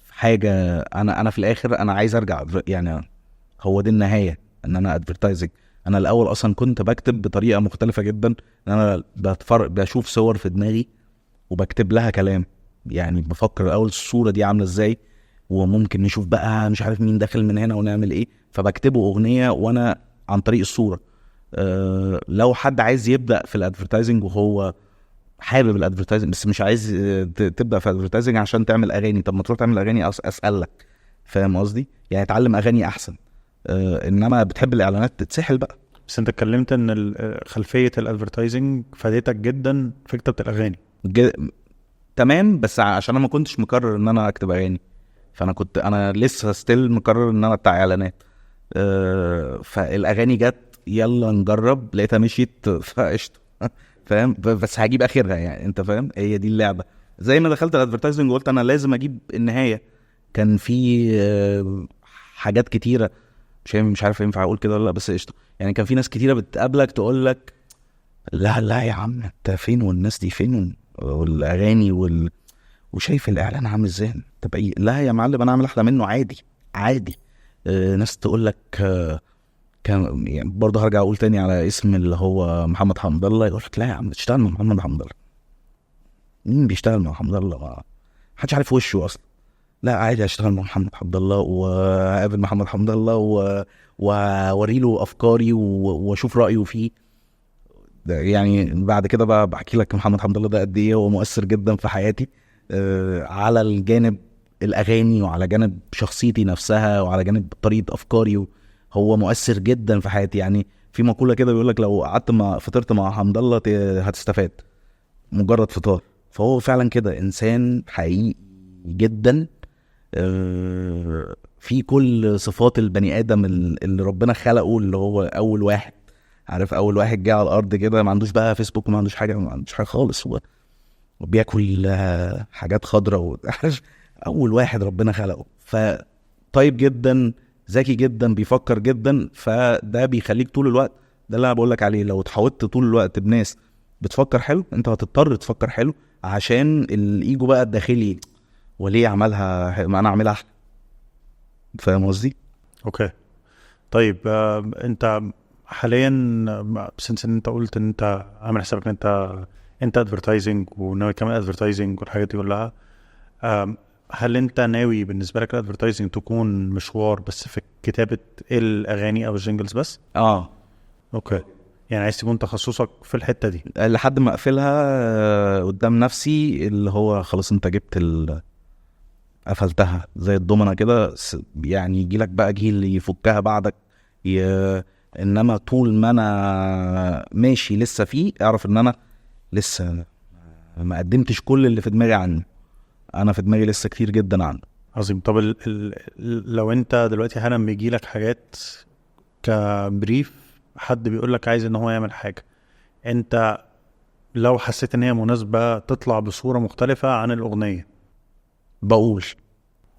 حاجة، انا في الاخر انا عايز ارجع. يعني هو دي النهاية، ان انا advertising. انا الاول اصلا كنت بكتب بطريقة مختلفة جدا، ان انا بشوف صور في دماغي وبكتب لها كلام. يعني بفكر الاول الصورة دي عاملة ازاي، وممكن نشوف بقى مش عارف مين داخل من هنا ونعمل ايه، فبكتبه اغنية وانا عن طريق الصورة. لو حد عايز يبدأ في الادفرتايزنج وهو حابب الادفرتايزنج بس مش عايز تبدأ في الادفرتايزنج عشان تعمل اغاني، طب ما تروح تعمل اغاني اسألك، فاهم قصدي؟ يعني اتعلم اغاني احسن. انما بتحب الاعلانات تتسحل بقى. بس انت اتكلمت ان خلفية الادفرتايزنج فادتك جدا في كتابة الاغاني. تمام، بس عشان انا ما كنتش مقرر ان انا اكتب اغاني، انا لسه ستيل مقرر ان انا بتاع اعلانات. فالاغاني جت يلا نجرب، لقيتها مشيت فقشت فاهم؟ بس هجيب اخرها، يعني انت فاهم، هي دي اللعبه. زي ما دخلت الادفرتايزنج وقلت انا لازم اجيب النهايه. كان في حاجات كتيره مش عارف ينفع اقول كده ولا لا، بس قشطه يعني. كان في ناس كتيره بتقابلك تقول لك لا يا عم انت فين والناس دي فين والاغاني وشايف الاعلان عامل ازاي طب ايه. لا يا معلم انا اعمل احلى منه عادي. ناس تقول لك كان يعني برضه هرجع اقول تاني على اسم اللي هو محمد حمد الله، يقول لك لا يا عم تشتغل مع محمد حمد الله. مين بيشتغل مع محمد الله؟ ما حدش عارف وشه اصلا. لا عادي اشتغل مع محمد حمد الله واقابل محمد حمد الله واوري له افكاري واشوف رايه فيه. يعني بعد كده بقى بحكي لك محمد حمد الله ده قد ايه هو مؤثر جدا في حياتي، على الجانب الاغاني وعلى جانب شخصيتي نفسها وعلى جانب طريقه افكاري. هو مؤثر جدا في حياتي. يعني في مقوله كده بيقول لك لو قعدت فطرت مع حمد الله هتستفاد مجرد فطار. فهو فعلا كده انسان حقيقي جدا، في كل صفات البني ادم اللي ربنا خلقه، اللي هو اول واحد عارف، اول واحد جه على الارض كده ما عندوش بقى فيسبوك وما عندوش حاجه خالص، هو وبياكل حاجات خضراء اول واحد ربنا خلقه. فطيب جدا، ذكي جدا، بيفكر جدا. فده بيخليك طول الوقت، ده اللي انا بقول لك عليه، لو اتحاوطت طول الوقت بناس بتفكر حلو انت هتضطر تفكر حلو، عشان الايجو بقى الداخلي وليه عملها ما انا اعملها احلى. فاهم قصدي؟ اوكي طيب انت حاليا سنس ان انت قلت ان انت عامل حسابك ان انت ادفرتايزنج وناوي كمان ادفرتايزنج والحاجات دي كلها، هل انت ناوي بالنسبه لك الادفرتايزنج تكون مشوار بس في كتابه الاغاني او الجينجلز بس؟ اوكي يعني عايز تكون تخصصك في الحته دي لحد ما اقفلها قدام نفسي، اللي هو خلاص انت جبت قفلتها زي الضمنه كده، يعني يجي لك بقى جيل يفكها بعدك انما طول ما انا ماشي لسه فيه اعرف ان انا لسه ما قدمتش كل اللي في دماغي عنه، انا في دماغي لسه كتير جدا عنه. عظيم. طب لو انت دلوقتي حالا بيجي لك حاجات كبريف، حد بيقول لك عايز ان هو يعمل حاجه، انت لو حسيت ان هي مناسبه تطلع بصوره مختلفه عن الاغنيه بقول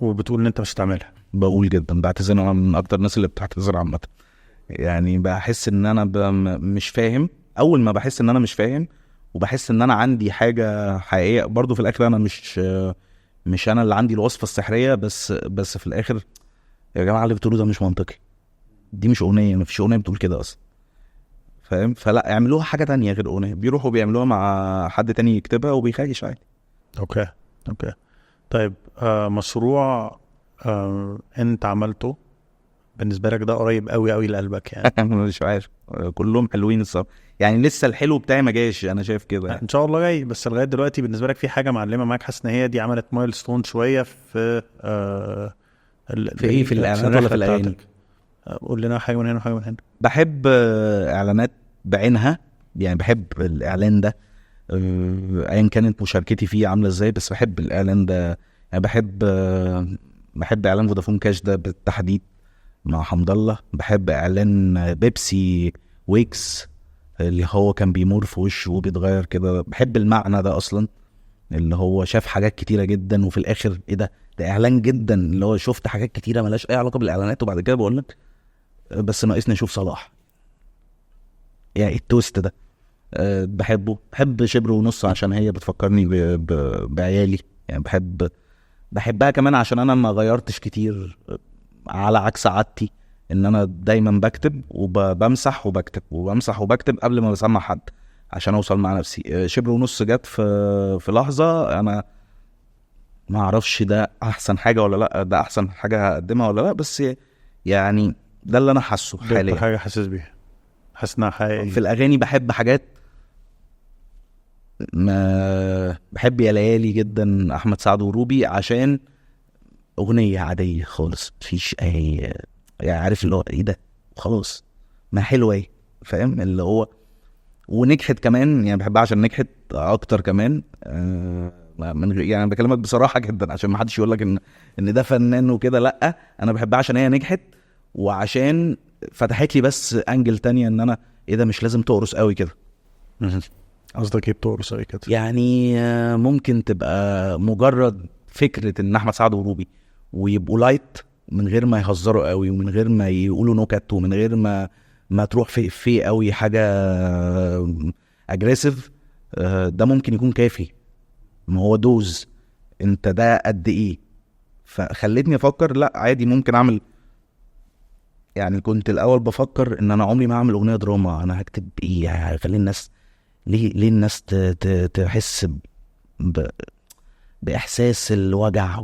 وبتقول ان انت مش هتعملها؟ بقول جدا، بعتذر، انا من اكتر الناس اللي بتعتذر عامه. يعني بحس ان انا مش فاهم، اول ما بحس ان انا مش فاهم وبحس ان انا عندي حاجه حقيقيه، برضو في الاخر انا مش انا اللي عندي الوصفه السحريه، بس في الاخر يا جماعه اللي بتقولوا ده مش منطقي، دي مش اغنيه، مفيش اغنيه بتقول كده اصلا، فاهم؟ فلا اعملوها حاجه تانية غير اغنيه، بيروحوا بيعملوها مع حد تاني يكتبها وبيخيش عادي. اوكي طيب مشروع انت عملته بالنسبه لك ده قريب قوي لقلبك يعني؟ مش عارف، كلهم حلوين الصراحه يعني، لسه الحلو بتاعي ما جاش، انا شايف كده يعني. ان شاء الله جاي، بس لغايه دلوقتي بالنسبه لك في حاجه معلمه معاك، حاسس ان هي دي عملت مايلستون شويه في في ايه، في الاعلانات ولا في الاغاني؟ قول لنا حاجه من هنا وحاجه من هنا. بحب اعلانات بعينها، يعني بحب الاعلان ده ايا كانت مشاركتي فيه عامله ازاي، بس بحب الاعلان ده يعني. بحب اعلان فودافون كاش ده بالتحديد مع حمد الله. بحب اعلان بيبسي ويكس اللي هو كان بيمر في وشه وبيتغير كده، بحب المعنى ده اصلا، اللي هو شاف حاجات كتيره جدا وفي الاخر ايه ده اعلان جدا، اللي هو شفت حاجات كتيره ملاش اي علاقه بالاعلانات وبعد كده بقول لك بس ناقصني اشوف صلاح، يعني التوست ده بحبه. بحب شبر ونص عشان هي بتفكرني بعيالي يعني. بحبها كمان عشان انا ما غيرتش كتير، على عكس عادتي ان انا دايما بكتب وبمسح وبكتب وبمسح وبكتب قبل ما بسمع حد عشان اوصل مع نفسي. شبر ونص جت في لحظة انا ما اعرفش ده احسن حاجة ولا لا، ده احسن حاجة هقدمها ولا لا، بس يعني ده اللي انا حاسه حاليا، حاجة حاسس بيها، حاسس انها حقيقية. في الاغاني بحب حاجات، ما بحب يا ليالي جدا احمد سعد وروبي عشان اغنيه عاديه خالص، مفيش اي يعني عارف اللي هو ايه ده خلاص ما حلوه ايه، فاهم اللي هو. ونجحت كمان يعني، بحبها عشان نجحت اكتر كمان من يعني بكلمك بصراحه جدا عشان ما حدش يقول لك ان ده فنان وكده، لا انا بحبها عشان هي نجحت وعشان فتحت لي بس انجل تانية ان انا ايه ده مش لازم تقرص قوي كده. قصدك ايه بتقرص ايه كده؟ يعني ممكن تبقى مجرد فكرة ان احمد سعد وروبي ويبقوا لايت من غير ما يهزروا قوي ومن غير ما يقولوا نكت ومن غير ما تروح في قوي حاجة اجريسيف، ده ممكن يكون كافي. ما هو دوز انت ده قد ايه. فخلتني افكر لا عادي ممكن اعمل. يعني كنت الاول بفكر ان انا عمري ما اعمل اغنية دراما، انا هكتب ايه هخلي الناس ليه الناس تحس باحساس الوجع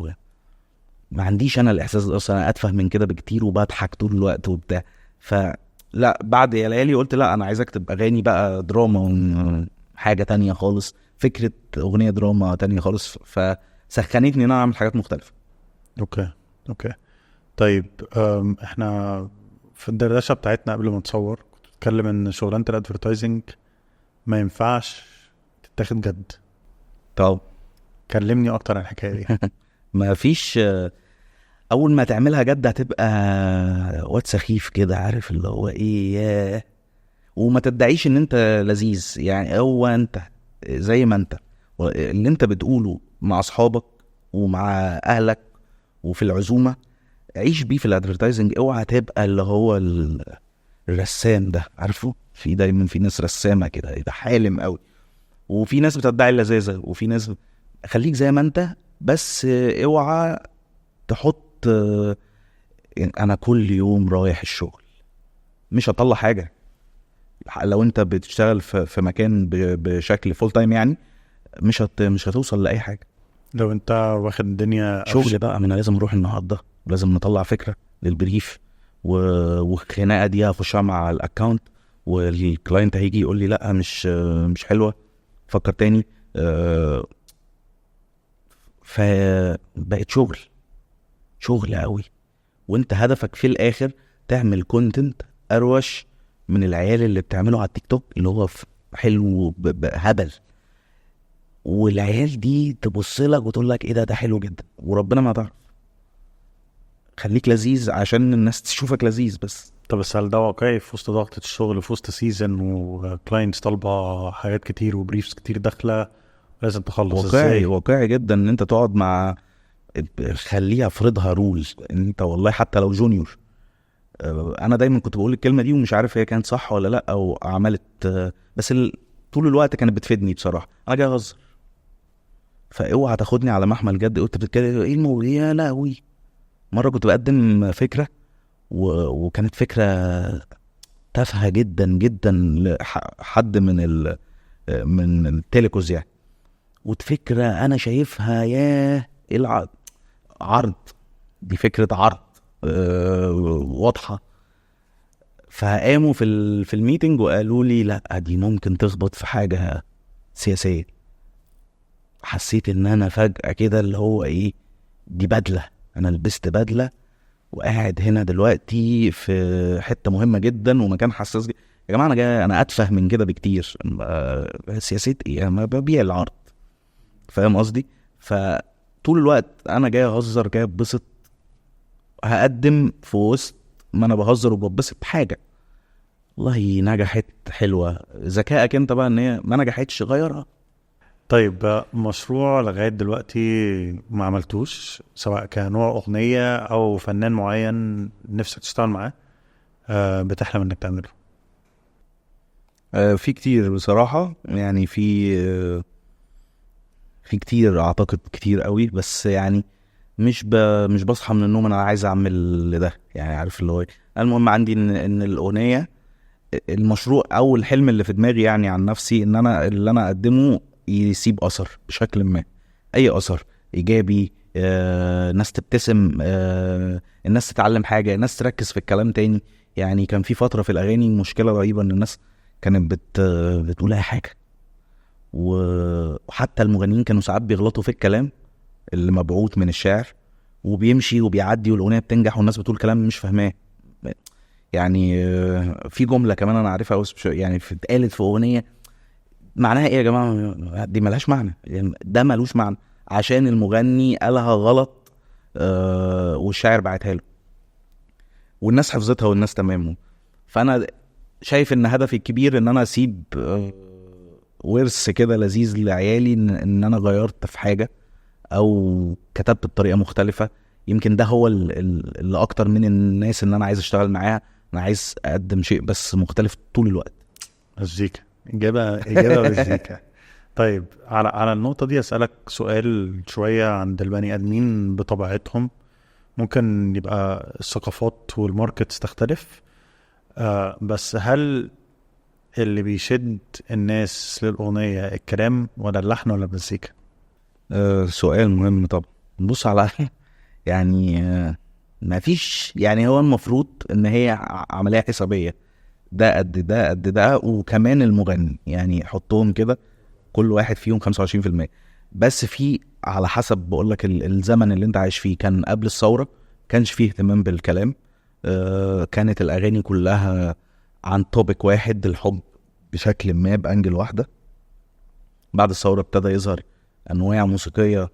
ما عنديش انا الاحساس ده اصلا، انا اتفه من كده بكتير وبضحك طول الوقت وبتاع. فلا بعد يا ليالي قلت لا انا عايز اكتب اغاني بقى دراما، حاجه تانية خالص، فكره اغنيه دراما تانية خالص. فسخنتني ان انا اعمل حاجات مختلفه. اوكي. طيب احنا في الدردشه بتاعتنا قبل ما نصور كنت بتكلم ان شغلانه الادفرتايزنج ما ينفعش تتاخد جد. طب كلمني اكتر عن الحكايه دي. ما فيش اول ما تعملها جد هتبقى واد سخيف كده، عارف اللي هو ايه، وما تدعيش ان انت لذيذ. يعني هو انت زي ما انت اللي انت بتقوله مع اصحابك ومع اهلك وفي العزومه عيش بيه في الادفرتايزنج. اوعى تبقى اللي هو الرسام ده، عارفه في دايما في ناس رسامه كده يبقى حالم قوي، وفي ناس بتدعي اللذاذه، وفي ناس خليك زي ما انت. بس اوعى تحط انا كل يوم رايح الشغل مش هطلع حاجه. لو انت بتشتغل في مكان بشكل فول تايم يعني مش هتوصل لاي حاجه. لو انت واخد الدنيا شغل بقى انا لازم اروح النهارده، لازم نطلع فكره للبريف والخناقه دي هخشها مع الاكاونت والكلاينت هيجي يقول لي لا مش حلوه فكر تاني. فبقت شغل قوي، وانت هدفك في الاخر تعمل كونتنت اروش من العيال اللي بتعمله على التيك توك اللي هو حلو هبل، والعيال دي تبص لك وتقول لك ايه ده حلو جدا، وربنا ما تعرف. خليك لذيذ عشان الناس تشوفك لذيذ بس. طب بس هل ده واقعي في وسط ضغطة الشغل في وسط سيزن وكلاينتس طالبة حاجات كتير وبريفز كتير داخلة لازم تخلص ازاي؟ واقعي جدا ان انت تقعد مع خليها افرضها رول انت والله حتى لو جونيور. انا دايما كنت بقول الكلمه دي ومش عارف هي كانت صح ولا لا او عملت، بس طول الوقت كانت بتفيدني بصراحه. انا جاي اهزر فاوعى تاخدني على محمل جد. قلت بتتكلم ايه الموضوع يا لهوي. مره كنت بقدم فكره وكانت فكره تافهه جدا جدا لحد من التليكوز يعني، وفكره انا شايفها عرض دي فكره عرض واضحه. فقاموا في الميتنج وقالوا لي لا دي ممكن تخبط في حاجه سياسيه. حسيت ان انا فجاه كده اللي هو ايه، دي بدله، انا لبست بدله وقاعد هنا دلوقتي في حته مهمه جدا ومكان حساس جدا. يا جماعه انا اتفه من كده بكتير. سياسه ايه، انا ببيع العرض، فاهم قصدي؟ فطول الوقت انا جاي اهزر جاي اتبسط، هقدم في وسط ما انا بهزر وببسط حاجه والله نجحت حلوه. ذكائك انت بقى ان هي ما نجحتش غيرها. طيب مشروع لغاية دلوقتي ما عملتوش سواء كنوع أغنية أو فنان معين نفسك تشتغل معاه بتحلم إنك تعمله؟ في كتير بصراحة يعني في كتير اعتقد كتير قوي، بس يعني مش بصحى من النوم انا عايز اعمل ده يعني، عارف اللي هو المهم عندي ان الاغنية المشروع او الحلم اللي في دماغي يعني عن نفسي ان انا اللي انا اقدمه يسيب اثر بشكل ما، اي اثر ايجابي. الناس تبتسم، الناس تتعلم حاجة، الناس تركز في الكلام تاني. يعني كان في فترة في الاغاني مشكلة رهيبة ان الناس كانت بتقول اي حاجة، وحتى المغنيين كانوا ساعات بيغلطوا في الكلام اللي مبعوث من الشاعر وبيمشي وبيعدي والاغنيه بتنجح والناس بتقول كلام مش فاهماه. يعني في جمله كمان انا عارفها يعني اتقالت في اغنيه معناها ايه يا جماعه؟ دي ملهاش معنى، يعني ده ملوش معنى عشان المغني قالها غلط والشاعر بعتها له والناس حفظتها والناس تمام. فانا شايف ان هدفي الكبير ان انا اسيب ورث كده لذيذ لعيالي ان انا غيرت في حاجه او كتبت بطريقه مختلفه. يمكن ده هو اللي اكتر من الناس ان انا عايز اشتغل معاها. انا عايز اقدم شيء بس مختلف طول الوقت. مزيكا، اجابه مزيكا. طيب على النقطه دي اسالك سؤال شويه عند البني ادمين بطبيعتهم. ممكن يبقى الثقافات والماركتس تختلف، بس هل اللي بيشد الناس للأغنية الكلام ولا اللحن ولا المزيكا؟ سؤال مهم طبعا. بص على يعني ما فيش، يعني هو المفروض ان هي عملية حسابية، ده قد ده قد ده، وكمان المغني يعني حطهم كده كل واحد فيهم 25%. بس في على حسب بقولك الزمن اللي انت عايش فيه. كان قبل الثورة كانش فيه اهتمام بالكلام، كانت الأغاني كلها عن توبيك واحد، الحب بشكل ما بأنجل واحدة. بعد الثورة ابتدى يظهر أنواع موسيقية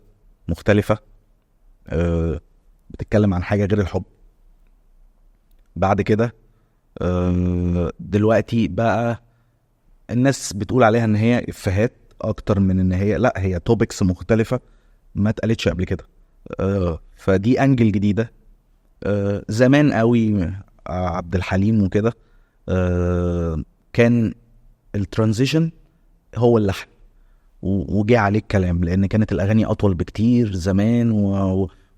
مختلفة بتتكلم عن حاجة غير الحب. بعد كده دلوقتي بقى الناس بتقول عليها ان هي افيهات اكتر من ان هي لا، هي توبكس مختلفة ما اتقالتش قبل كده. فدي انجل جديدة. زمان قوي عبد الحليم وكده كان الترانزيشن هو اللحن وجي عليه الكلام، لان كانت الاغاني اطول بكتير زمان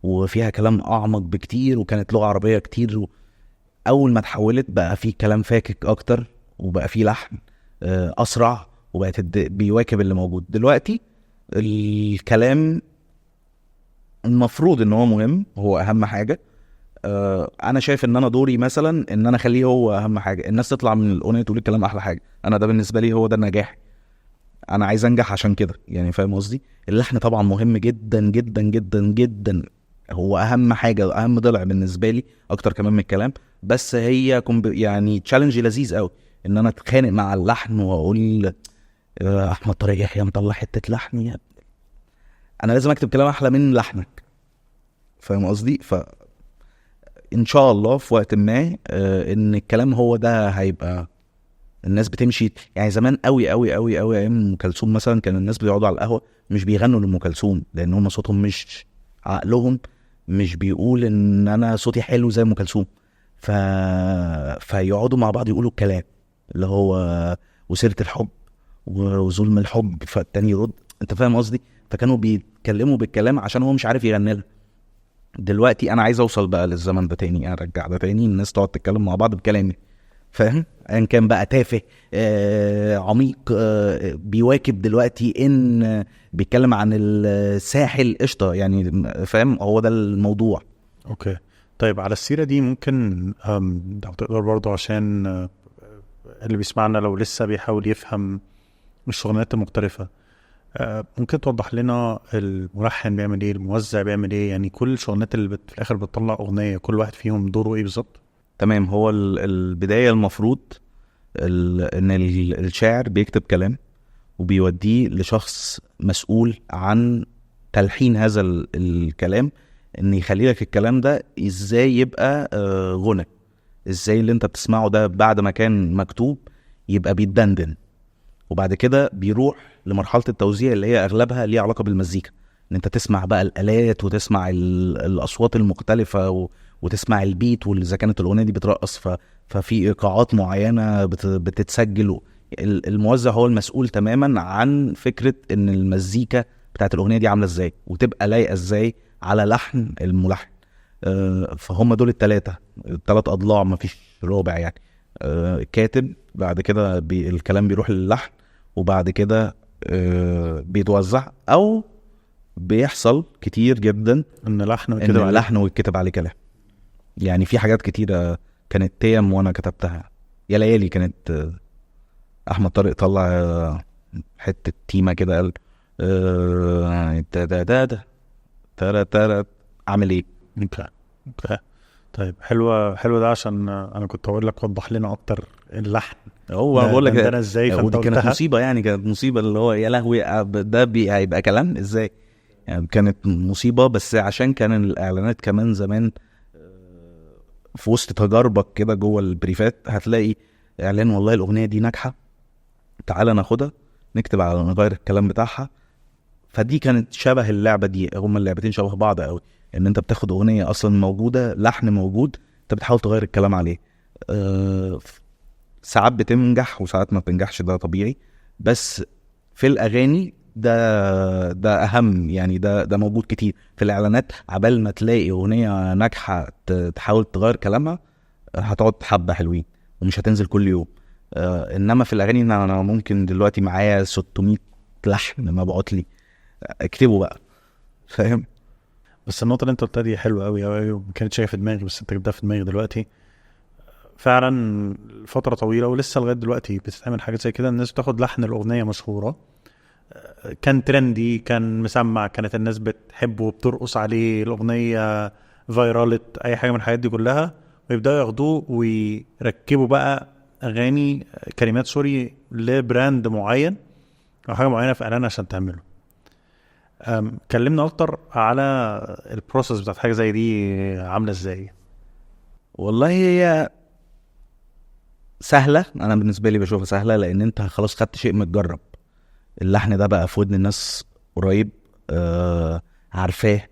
وفيها كلام اعمق بكتير، وكانت لغة عربية كتير. اول ما اتحولت بقى في كلام فاكك اكتر، وبقى في لحن اسرع، وبقت بيواكب اللي موجود دلوقتي. الكلام المفروض ان هو مهم، هو اهم حاجة. انا شايف ان انا دوري مثلا ان انا اخليه هو اهم حاجة. الناس تطلع من الاغنية تقول الكلام احلى حاجة، انا ده بالنسبة لي هو ده النجاح. انا عايز انجح عشان كده يعني، فاهم قصدي؟ اللحن طبعا مهم جدا جدا جدا جدا، هو اهم حاجة واهم ضلع بالنسبة لي اكتر كمان من الكلام. بس هي يعني تشالنج لذيذ قوي ان انا اتخانق مع اللحن واقول احمد طارق يحيى مطلع حته لحن يا انا لازم اكتب كلام احلى من لحنك، فاهم قصدي؟ فان شاء الله في وقت ما ان الكلام هو ده هيبقى الناس بتمشي. يعني زمان قوي قوي قوي قوي ايام ام كلثوم مثلا كان الناس بيقعدوا على القهوه مش بيغنوا لام كلثوم، لان هم صوتهم مش عقلهم مش بيقول ان انا صوتي حلو زي ام كلثوم. فيقعدوا مع بعض يقولوا الكلام اللي هو وسيرة الحب وظلم الحب، فالتاني يرد. انت فاهم قصدي؟ فكانوا بيتكلموا بالكلام عشان هو مش عارف يغني لها. دلوقتي انا عايز اوصل بقى للزمن ده تاني، ارجع ده تاني، الناس تقعد تتكلم مع بعض بكلامي، فاهم؟ ان كان بقى تافه عميق بيواكب دلوقتي ان بيتكلم عن الساحل قشطه يعني، فاهم؟ هو ده الموضوع. اوكي. طيب على السيرة دي ممكن لو تقدر برضو عشان اللي بيسمعنا لو لسه بيحاول يفهم الشغلانات المختلفة، ممكن توضح لنا الملحن بيعمل ايه، الموزع بيعمل ايه، يعني كل الشغلانات اللي في الاخر بتطلع اغنية كل واحد فيهم دوره ايه بالظبط؟ تمام. هو البدايه المفروض ان الشاعر بيكتب كلام وبيوديه لشخص مسؤول عن تلحين هذا الكلام، ان يخلي لك الكلام ده ازاي يبقى غنى، ازاي اللي انت بتسمعه ده بعد ما كان مكتوب يبقى بيتدندن. وبعد كده بيروح لمرحلة التوزيع اللي هي اغلبها ليها علاقة بالمزيكا، ان انت تسمع بقى الالات وتسمع الاصوات المختلفة وتسمع البيت، واذا كانت الاغنية دي بترقص ففي ايقاعات معينة بتتسجل. الموزع هو المسؤول تماما عن فكرة ان المزيكا بتاعت الاغنية دي عاملة ازاي وتبقى لايقة ازاي على لحن الملحن. فهم دول الثلاث اضلاع، مفيش رابع يعني. كاتب، بعد كده الكلام بيروح للحن، وبعد كده بيتوزع. او بيحصل كتير جدا ان لحن ويتكتب عليه كلام. يعني في حاجات كتيرة كانت تيم وانا كتبتها. يا ليالي كانت احمد طارق طلع حتة تيمة كده قال ترى اعمل ايه. اوكي. طيب حلوة ده، عشان انا كنت هقول لك وضح لنا اكتر اللحن. هو بقول لك ده ازاي، ودي كانت مصيبة يعني، كانت مصيبة اللي هو يا لهوي ده هيبقى كلام ازاي يعني. كانت مصيبة، بس عشان كان الاعلانات كمان زمان في وسط تجاربك كده جوه البريفات هتلاقي اعلان والله الاغنية دي ناجحة، تعالى ناخدها نكتب على نغير الكلام بتاعها. فدي كانت شبه اللعبه دي، هما اللعبتين شبه بعض قوي، ان انت بتاخد اغنيه اصلا موجوده، لحن موجود، انت بتحاول تغير الكلام عليه. أه ساعات بتنجح وساعات ما بتنجحش، ده طبيعي. بس في الاغاني ده اهم يعني، ده موجود كتير في الاعلانات. عبال ما تلاقي اغنيه ناجحه تحاول تغير كلامها، هتقعد حبه حلوين ومش هتنزل كل يوم. انما في الاغاني انا ممكن دلوقتي معايا 600 لحن مبعوت لي، اكتبه بقى، فاهم؟ بس النقطه اللي انت قلتها دي حلوه قوي قوي، وما كانتش شايفه في دماغي، بس انت جبتها في دماغي دلوقتي. فعلا فتره طويله ولسه لغايه دلوقتي بتتعمل حاجات زي كده، الناس بتاخد لحن الاغنيه مشهوره، كان ترندي، كان مسمع، كانت الناس بتحبه وبترقص عليه، الاغنيه فايرالت، اي حاجه من الحاجات دي كلها، ويبداوا ياخدوه ويركبوا بقى اغاني، كلمات سوري، لبراند معين او حاجه معينه في اعلان عشان تعمله. كلمنا اكتر على البروسيس بتاعت حاجه زي دي، عامله ازاي؟ والله هي سهله، انا بالنسبه لي بشوفها سهله، لان انت خلاص خدت شيء متجرب. اللحن ده بقى في ودن الناس قريب، عارفاه.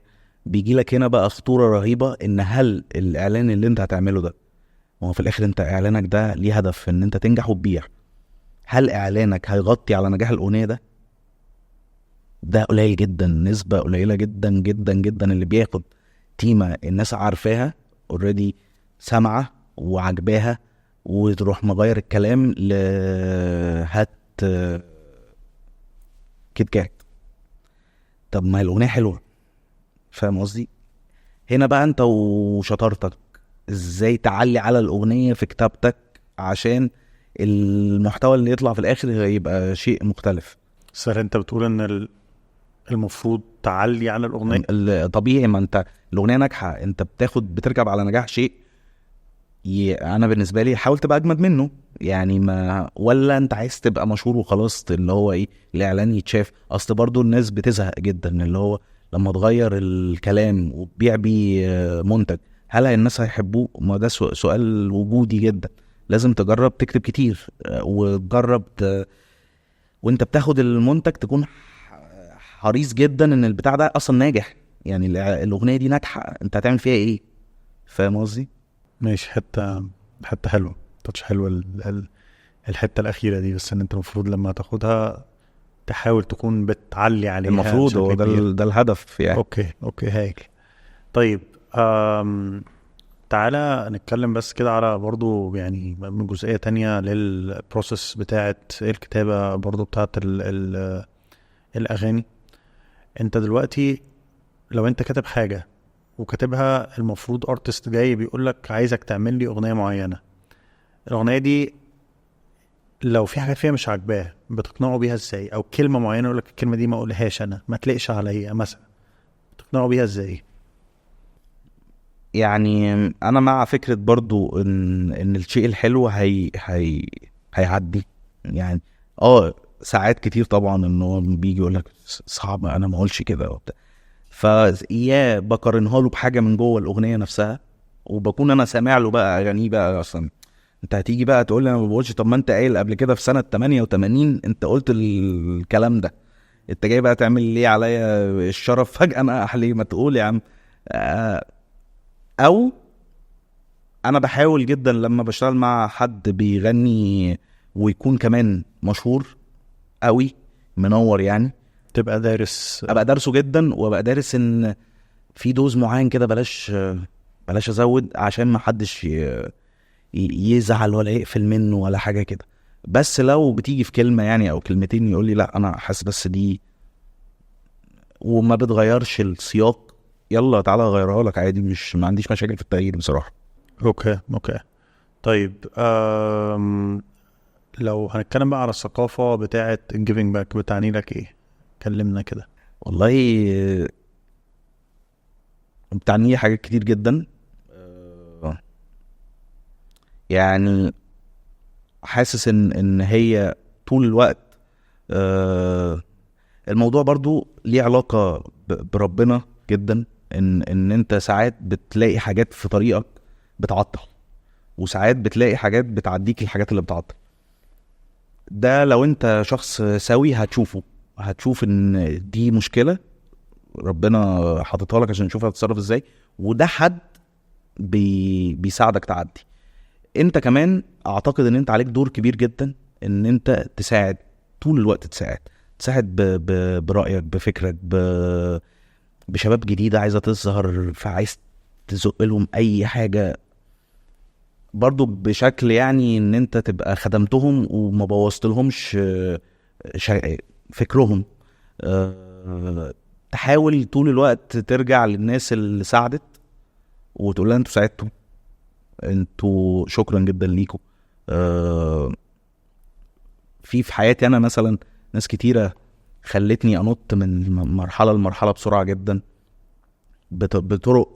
بيجي لك هنا بقى خطوره رهيبه، ان هل الاعلان اللي انت هتعمله ده، هو في الاخر انت اعلانك ده ليه هدف ان انت تنجح وتبيع، هل اعلانك هيغطي على نجاح الاغنيه ده؟ ده قليل جدا، نسبه قليله جدا جدا جدا اللي بياخد تيمه الناس عارفاها اوريدي، سامعه وعجباها، وتروح مغير الكلام هات كيت كات. طب ما الاغنيه حلوه، فاهم قصدي؟ هنا بقى انت وشطارتك ازاي تعلي على الاغنيه في كتابتك، عشان المحتوى اللي يطلع في الاخر يبقى شيء مختلف. سهل، انت بتقول ان المفروض تعلي على الاغنيه. طبيعي، ما انت الاغنيه ناجحه، انت بتركب على نجاح شيء. انا بالنسبه لي حاول تبقى اجمد منه يعني، ما ولا انت عايز تبقى مشهور وخلاص، اللي هو ايه، الاعلان يتشاف. اصل برضو الناس بتزهق جدا، اللي هو لما تغير الكلام وتبيع بيه منتج، هل الناس هيحبوه؟ ما ده سؤال وجودي جدا. لازم تجرب تكتب كتير، وتجرب وانت بتاخد المنتج تكون حريص جدا ان البتاع ده اصلا ناجح، يعني الاغنيه دي ناجحه، انت هتعمل فيها ايه؟ فاهم قصدي؟ ماشي، حته حلوه، تاتش حلوه الحته الاخيره دي، بس ان انت المفروض لما تاخدها تحاول تكون بتعلي عليها المفروض هو ده الهدف يعني. اوكي هايل. طيب تعالى نتكلم بس كده على برضو يعني من جزئية تانية للبروسيس بتاعت الكتابة برضو بتاعت الأغاني. انت دلوقتي لو انت كاتب حاجة وكاتبها، المفروض ارتست جاي بيقولك عايزك تعمل لي أغنية معينة، الأغنية دي لو في حاجات فيها مش عاجباه بتقنعه بيها ازاي؟ او كلمة معينة يقولك الكلمة دي ما اقولهاش انا، ما تلاقش عليا مثلا، بتقنعه بيها ازاي؟ يعني انا مع فكره برضو ان الشيء الحلو هيعدي يعني. ساعات كتير طبعا انه بيجي يقول لك صعب انا ما اقولش كده وبتاع، فيا بقارنها له بحاجه من جوه الاغنيه نفسها، وبكون انا سامع له بقى اغانيه بقى. اصلا انت هتيجي بقى تقول لي انا ما بقولش، طب ما انت قايل قبل كده في سنه 88 انت قلت الكلام ده، انت جاي بقى تعمل ليه عليا الشرف فجاه انا احلي؟ ما تقول يا عم. او انا بحاول جدا لما بشتغل مع حد بيغني ويكون كمان مشهور قوي منور يعني، تبقى دارس، ابقى دارسه جدا، وابقى دارس ان في دوز معين كده بلاش ازود، عشان ما حدش يزعل ولا يقفل منه ولا حاجه كده. بس لو بتيجي في كلمه يعني او كلمتين يقول لي لا انا حاسس بس دي، وما بتغيرش السياق، يلا تعالى اغيرها لك عادي، ما عنديش مشاكل في التغيير بصراحه. اوكي طيب لو هنتكلم بقى على الثقافة بتاعة الجيفينج باك، بتعني لك ايه؟ كلمنا كده. والله بتعني حاجات كتير جدا. يعني حاسس ان هي طول الوقت الموضوع برضو ليه علاقة بربنا جدا، ان انت ساعات بتلاقي حاجات في طريقك بتعطل، وساعات بتلاقي حاجات بتعديك الحاجات اللي بتعطل. ده لو انت شخص سوي هتشوف ان دي مشكله ربنا حاططها لك عشان تشوف هتتصرف ازاي، وده حد بيساعدك تعدي. انت كمان اعتقد ان انت عليك دور كبير جدا ان انت تساعد طول الوقت، تساعد برأيك، بفكرك، بشباب جديدة عايزة تظهر، فعايز تزق لهم اي حاجة برضو بشكل يعني ان انت تبقى خدمتهم وما بوظتلهمش فكرهم. تحاول طول الوقت ترجع للناس اللي ساعدت وتقول لها انتوا ساعدتوا، انتوا شكرا جدا ليكم. في حياتي انا مثلا ناس كتيرة خلتني انط من مرحلة لمرحلة بسرعة جدا بطرق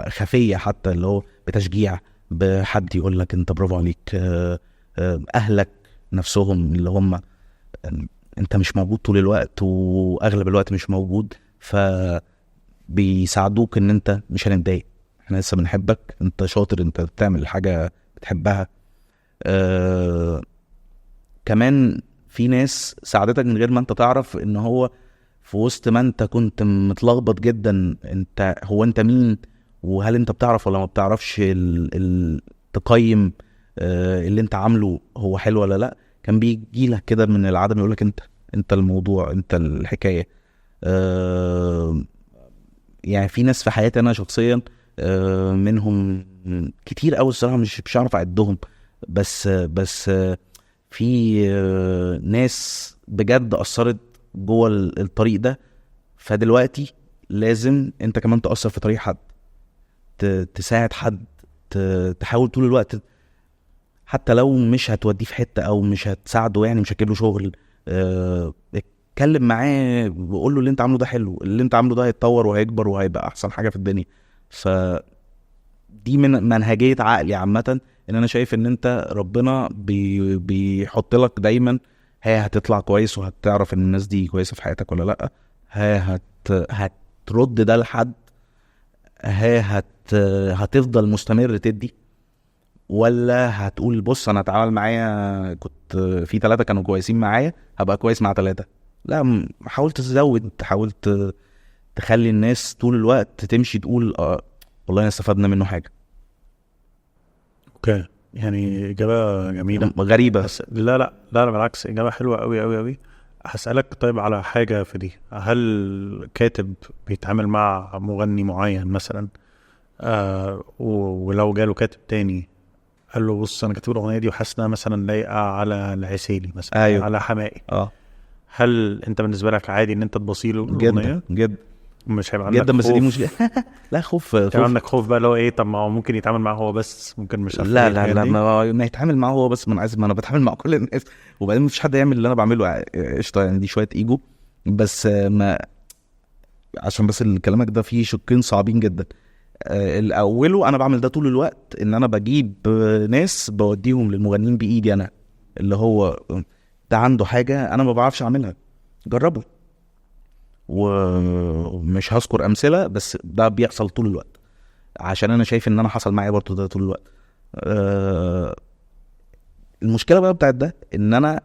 خفية، حتى اللي هو بتشجيع، بحد يقول لك انت برافو عليك، اهلك نفسهم اللي هم انت مش موجود طول الوقت واغلب الوقت مش موجود، فبيساعدوك ان انت مش هنتضايق، احنا لسه بنحبك، انت شاطر، انت بتعمل حاجة بتحبها. كمان في ناس ساعدتك من غير ما انت تعرف، ان هو في وسط ما انت كنت متلخبط جدا، انت مين، وهل انت بتعرف ولا ما بتعرفش تقيم اللي انت عامله هو حلو ولا لا، كان بيجي لك كده من العدم يقولك انت الموضوع، انت الحكاية. يعني في ناس في حياتي انا شخصيا منهم كتير قوي الصراحة، مش عارف اعدهم، بس في ناس بجد اثرت جوه الطريق ده. فدلوقتي لازم انت كمان تأثر في طريق حد، تساعد حد، تحاول طول الوقت، حتى لو مش هتوديه في حتة او مش هتساعده، يعني مش هتجيب له شغل، اتكلم معاه وقول له اللي انت عامله ده حلو، اللي انت عامله ده هيتطور وهيكبر وهيبقى احسن حاجة في الدنيا. فدي من منهجية عقلي عامة، ان انا شايف ان انت ربنا بيحط لك دايما هتطلع كويس، وهتعرف ان الناس دي كويسة في حياتك ولا لا، هترد ده لحد، هتفضل مستمر تدي، ولا هتقول بص انا اتعامل معايا كنت في 3 كانوا كويسين معايا هبقى كويس مع 3. لا، حاول تزود، حاول تخلي الناس طول الوقت تمشي تقول والله استفدنا منه حاجة. اوكي، يعني اجابه جميله غريبة. بس لا بالعكس، اجابه حلوه قوي قوي قوي. هسألك طيب على حاجه في دي، هل كاتب بيتعامل مع مغني معين مثلا، ولو جاله كاتب تاني قال له بص انا كاتب الاغنيه دي وحاسس انها مثلا لايقه على العسيلي مثلا، ايوه. على حماقي، هل انت بالنسبه لك عادي ان انت تبصيله الاغنيه؟ جدا مش هيبقى عندك جدا، بس خوف؟ دي مشكلة. لا، خوف عندك خوف بقى اللي هو ايه، طب ما هو ممكن يتعامل معاه هو بس، ممكن مش عارف لا ايه لا الحاجات لا، دي؟ ما يتعامل معاه هو بس، ما انا بتعامل مع كل الناس، وبعدين مفيش حد يعمل اللي انا بعمله، قشطه يعني، دي شويه ايجو بس. ما عشان بس كلامك ده فيه شقين صعبين جدا. الاوله انا بعمل ده طول الوقت، ان انا بجيب ناس بوديهم للمغنيين بايدي انا، اللي هو ده عنده حاجه انا ما بعرفش اعملها، جربه. ومش هذكر امثله، بس ده بيحصل طول الوقت، عشان انا شايف ان انا حصل معايا برضه ده طول الوقت. المشكله بقى بتاعت ده ان انا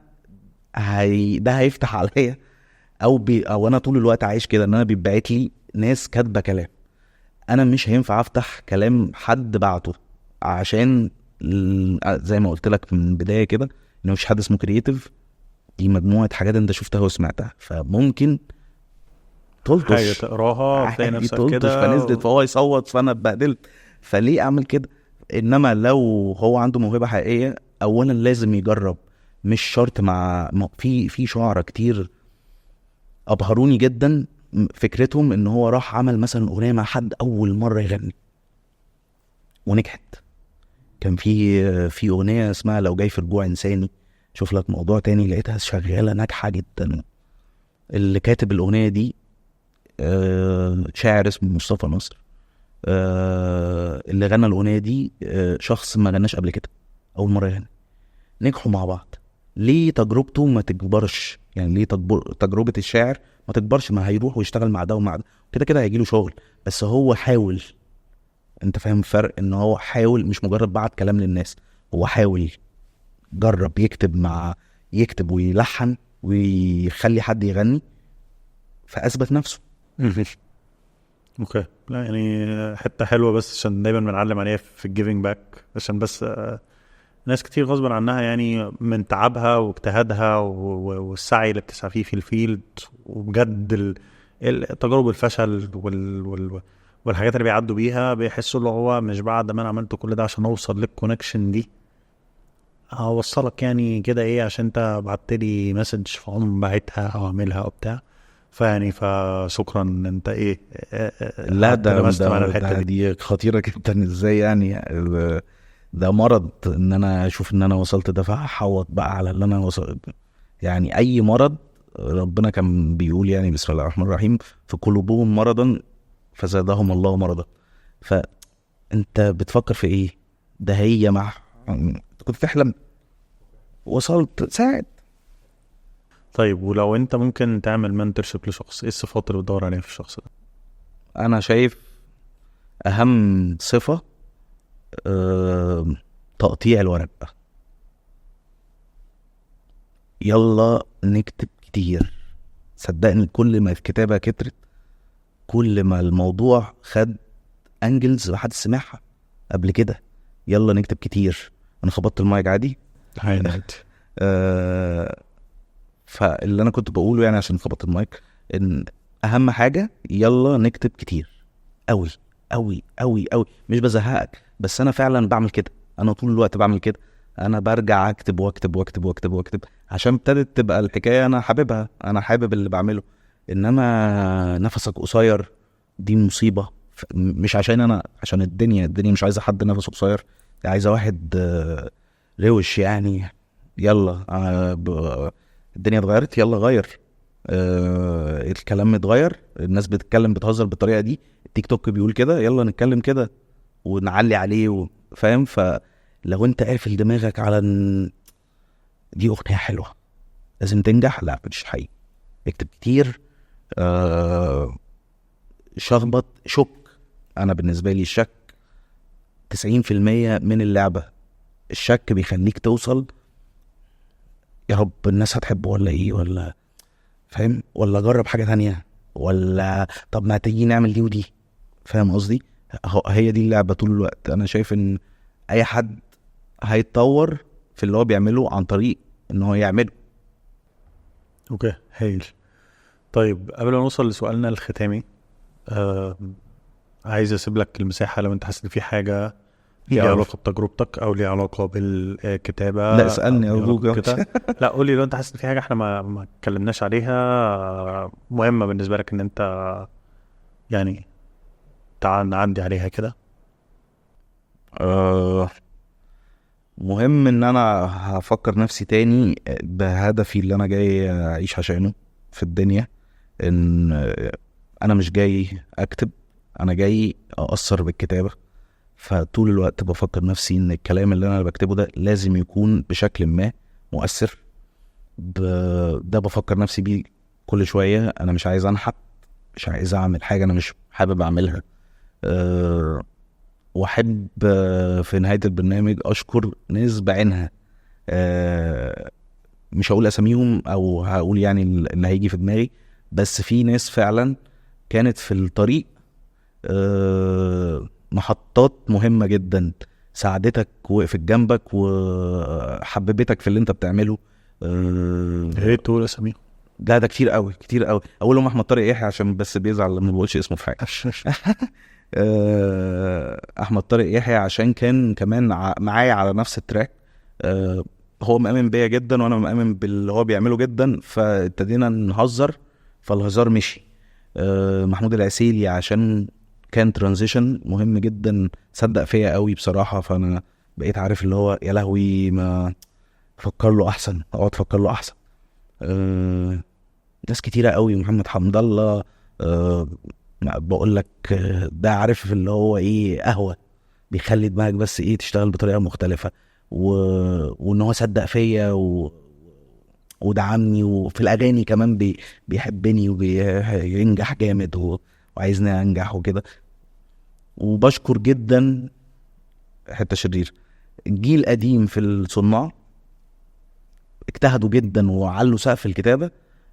ده هيفتح عليا، او انا طول الوقت عايش كده، ان انا بيبعت لي ناس كاتبه كلام، انا مش هينفع افتح كلام حد بعته، عشان زي ما قلت لك من البدايه كده، ان مفيش حد اسمه كرييتيف، دي مجموعه حاجات انت شفتها وسمعتها، فممكن حاجه تلطش، تقراها تلاقي نفسك تلطش كده فنزلت فهو يصوت فانا اتبهدلت، فليه اعمل كده؟ انما لو هو عنده موهبه حقيقيه، اولا لازم يجرب، مش شرط في شعراء كتير ابهروني جدا، فكرتهم ان هو راح عمل مثلا اغنيه مع حد اول مره يغني ونجحت. كان في اغنيه اسمها لو جاي في رجوع انساني، شوف لك موضوع تاني، لقيتها شغاله ناجحه جدا. اللي كاتب الاغنيه دي شاعر اسمه مصطفى نصر، اللي غنى الاغنيه دي شخص ما غناش قبل كده، اول مره يغني، نجحوا مع بعض. ليه تجربته ما تكبرش؟ يعني ليه تجربه الشاعر ما تكبرش؟ ما هيروح ويشتغل مع ده ومع ده، كده كده هيجيله شغل، بس هو حاول. انت فاهم الفرق؟ ان هو حاول، مش مجرد بعت كلام للناس، هو حاول، جرب يكتب مع يكتب ويلحن ويخلي حد يغني، فاثبت نفسه. اوكي. لا يعني حته حلوه، بس عشان دايما بنعلم عليها في الجيفنج باك، عشان بس ناس كتير غصبا عنها يعني من تعبها واجتهادها والسعي اللي بتسعى فيه في الفيلد، وبجد التجارب الفشل والحاجات اللي بيعدوا بيها، بيحسوا اللي هو مش بعد ما انا عملت كل ده عشان اوصل للكونكشن دي هوصلك يعني كده ايه، عشان انت بعتلي مسج فاقوم باعتها او اعملها او بتاع. فيعني فشكرا ان انت ايه لا لمست معانا الحته ده دي. دي خطيره جدا. ازاي يعني؟ ده مرض ان انا اشوف ان انا وصلت ده فهحوط بقى على اللي انا وصلت. يعني اي مرض ربنا كان بيقول يعني بسم الله الرحمن الرحيم في قلوبهم مرضا فزادهم الله مرضا. فانت بتفكر في ايه؟ ده هي مع كنت تحلم وصلت ساعد. طيب ولو انت ممكن تعمل منتورشيب لشخص، ايه الصفات اللي بتدور عليها في الشخص ده؟ انا شايف اهم صفة تقطيع الورق. يلا نكتب كتير. صدقني كل ما الكتابة كترت كل ما الموضوع خد انجلز محد سمعها قبل كده. يلا نكتب كتير. انا خبطت المايك عادي. فاللي انا كنت بقوله يعني عشان خبطت المايك ان اهم حاجة يلا نكتب كتير قوي قوي قوي قوي. مش بزهقك بس انا فعلا بعمل كده. انا طول الوقت بعمل كده. انا برجع اكتب واكتب واكتب واكتب واكتب عشان ابتدت تبقى الحكايه انا حاببها. انا حابب اللي بعمله. انما نفسك قصير دي مصيبه. مش عشان انا، عشان الدنيا مش عايزه حد نفسه قصير. عايزه واحد روش يعني. يلا الدنيا اتغيرت يلا غير. الكلام اتغير. الناس بتتكلم بتهزر بالطريقه دي. التيك توك بيقول كده يلا نتكلم كده ونعلي عليه فاهم. فلو انت قافل دماغك على دي اغنيه حلوه لازم تنجح، لا مش حقيقي. اكتب كتير. شخبط شك. انا بالنسبه لي الشك 90% من اللعبه. الشك بيخليك توصل يا رب الناس هتحبه ولا ايه، ولا فاهم، ولا جرب حاجه تانية، ولا طب ما تيجي نعمل دي ودي. فاهم قصدي؟ هي دي اللعبه طول الوقت. انا شايف ان اي حد هيتطور في اللي هو بيعمله عن طريق ان هو يعمله. اوكي هايل. طيب قبل ما نوصل لسؤالنا الختامي، عايز اسيب لك المساحه لو انت حاسس ان في حاجه ليها علاقه بتجربتك او ليها علاقه بالكتابه. لا اسالني ارجوك. لا قولي لو انت حاسس ان في حاجه احنا ما اتكلمناش عليها مهمه بالنسبه لك ان انت يعني تعال نعدي عليها كده. مهم ان انا هفكر نفسي تاني بهدفي اللي انا جاي اعيش عشانه في الدنيا. ان انا مش جاي اكتب، انا جاي اأثر بالكتابة. فطول الوقت بفكر نفسي ان الكلام اللي انا بكتبه ده لازم يكون بشكل ما مؤثر. ده بفكر نفسي بيه كل شوية. انا مش عايز انحت، مش عايز اعمل حاجة انا مش حابب اعملها. واحب في نهاية البرنامج اشكر ناس بعينها. مش هقول اساميهم او هقول يعني اللي هيجي في دماغي، بس في ناس فعلا كانت في الطريق محطات مهمة جدا، ساعدتك وقفت جنبك وحببتك في اللي انت بتعمله. هي تقول اساميهم؟ ده كتير قوي كتير قوي. اولهم احمد طارق يحيى عشان بس بيزعل لما بقولش اسمه في حاجه. احمد طارق يحيى عشان كان كمان معايا على نفس التراك. هو مؤمن بيا جدا وانا مؤمن باللي هو بيعمله جدا، فابتدينا نهزر فالهزار مشي. محمود العسيلي عشان كان ترانزيشن مهم جدا، صدق فيا قوي بصراحه. فانا بقيت عارف اللي هو يا لهوي ما فكر له احسن، اقعد فكر له احسن. ناس كتيره قوي. محمد حمد الله بقول لك ده عارف اللي هو ايه، قهوه بيخلي دماغك بس ايه تشتغل بطريقه مختلفه. وان هو صدق فيا ودعمني، وفي الاغاني كمان بيحبني وبينجح جامد وعايزني انجح وكده. وبشكر جدا حته شرير الجيل القديم في الصناع. اجتهدوا جدا وعلوا سقف الكتابه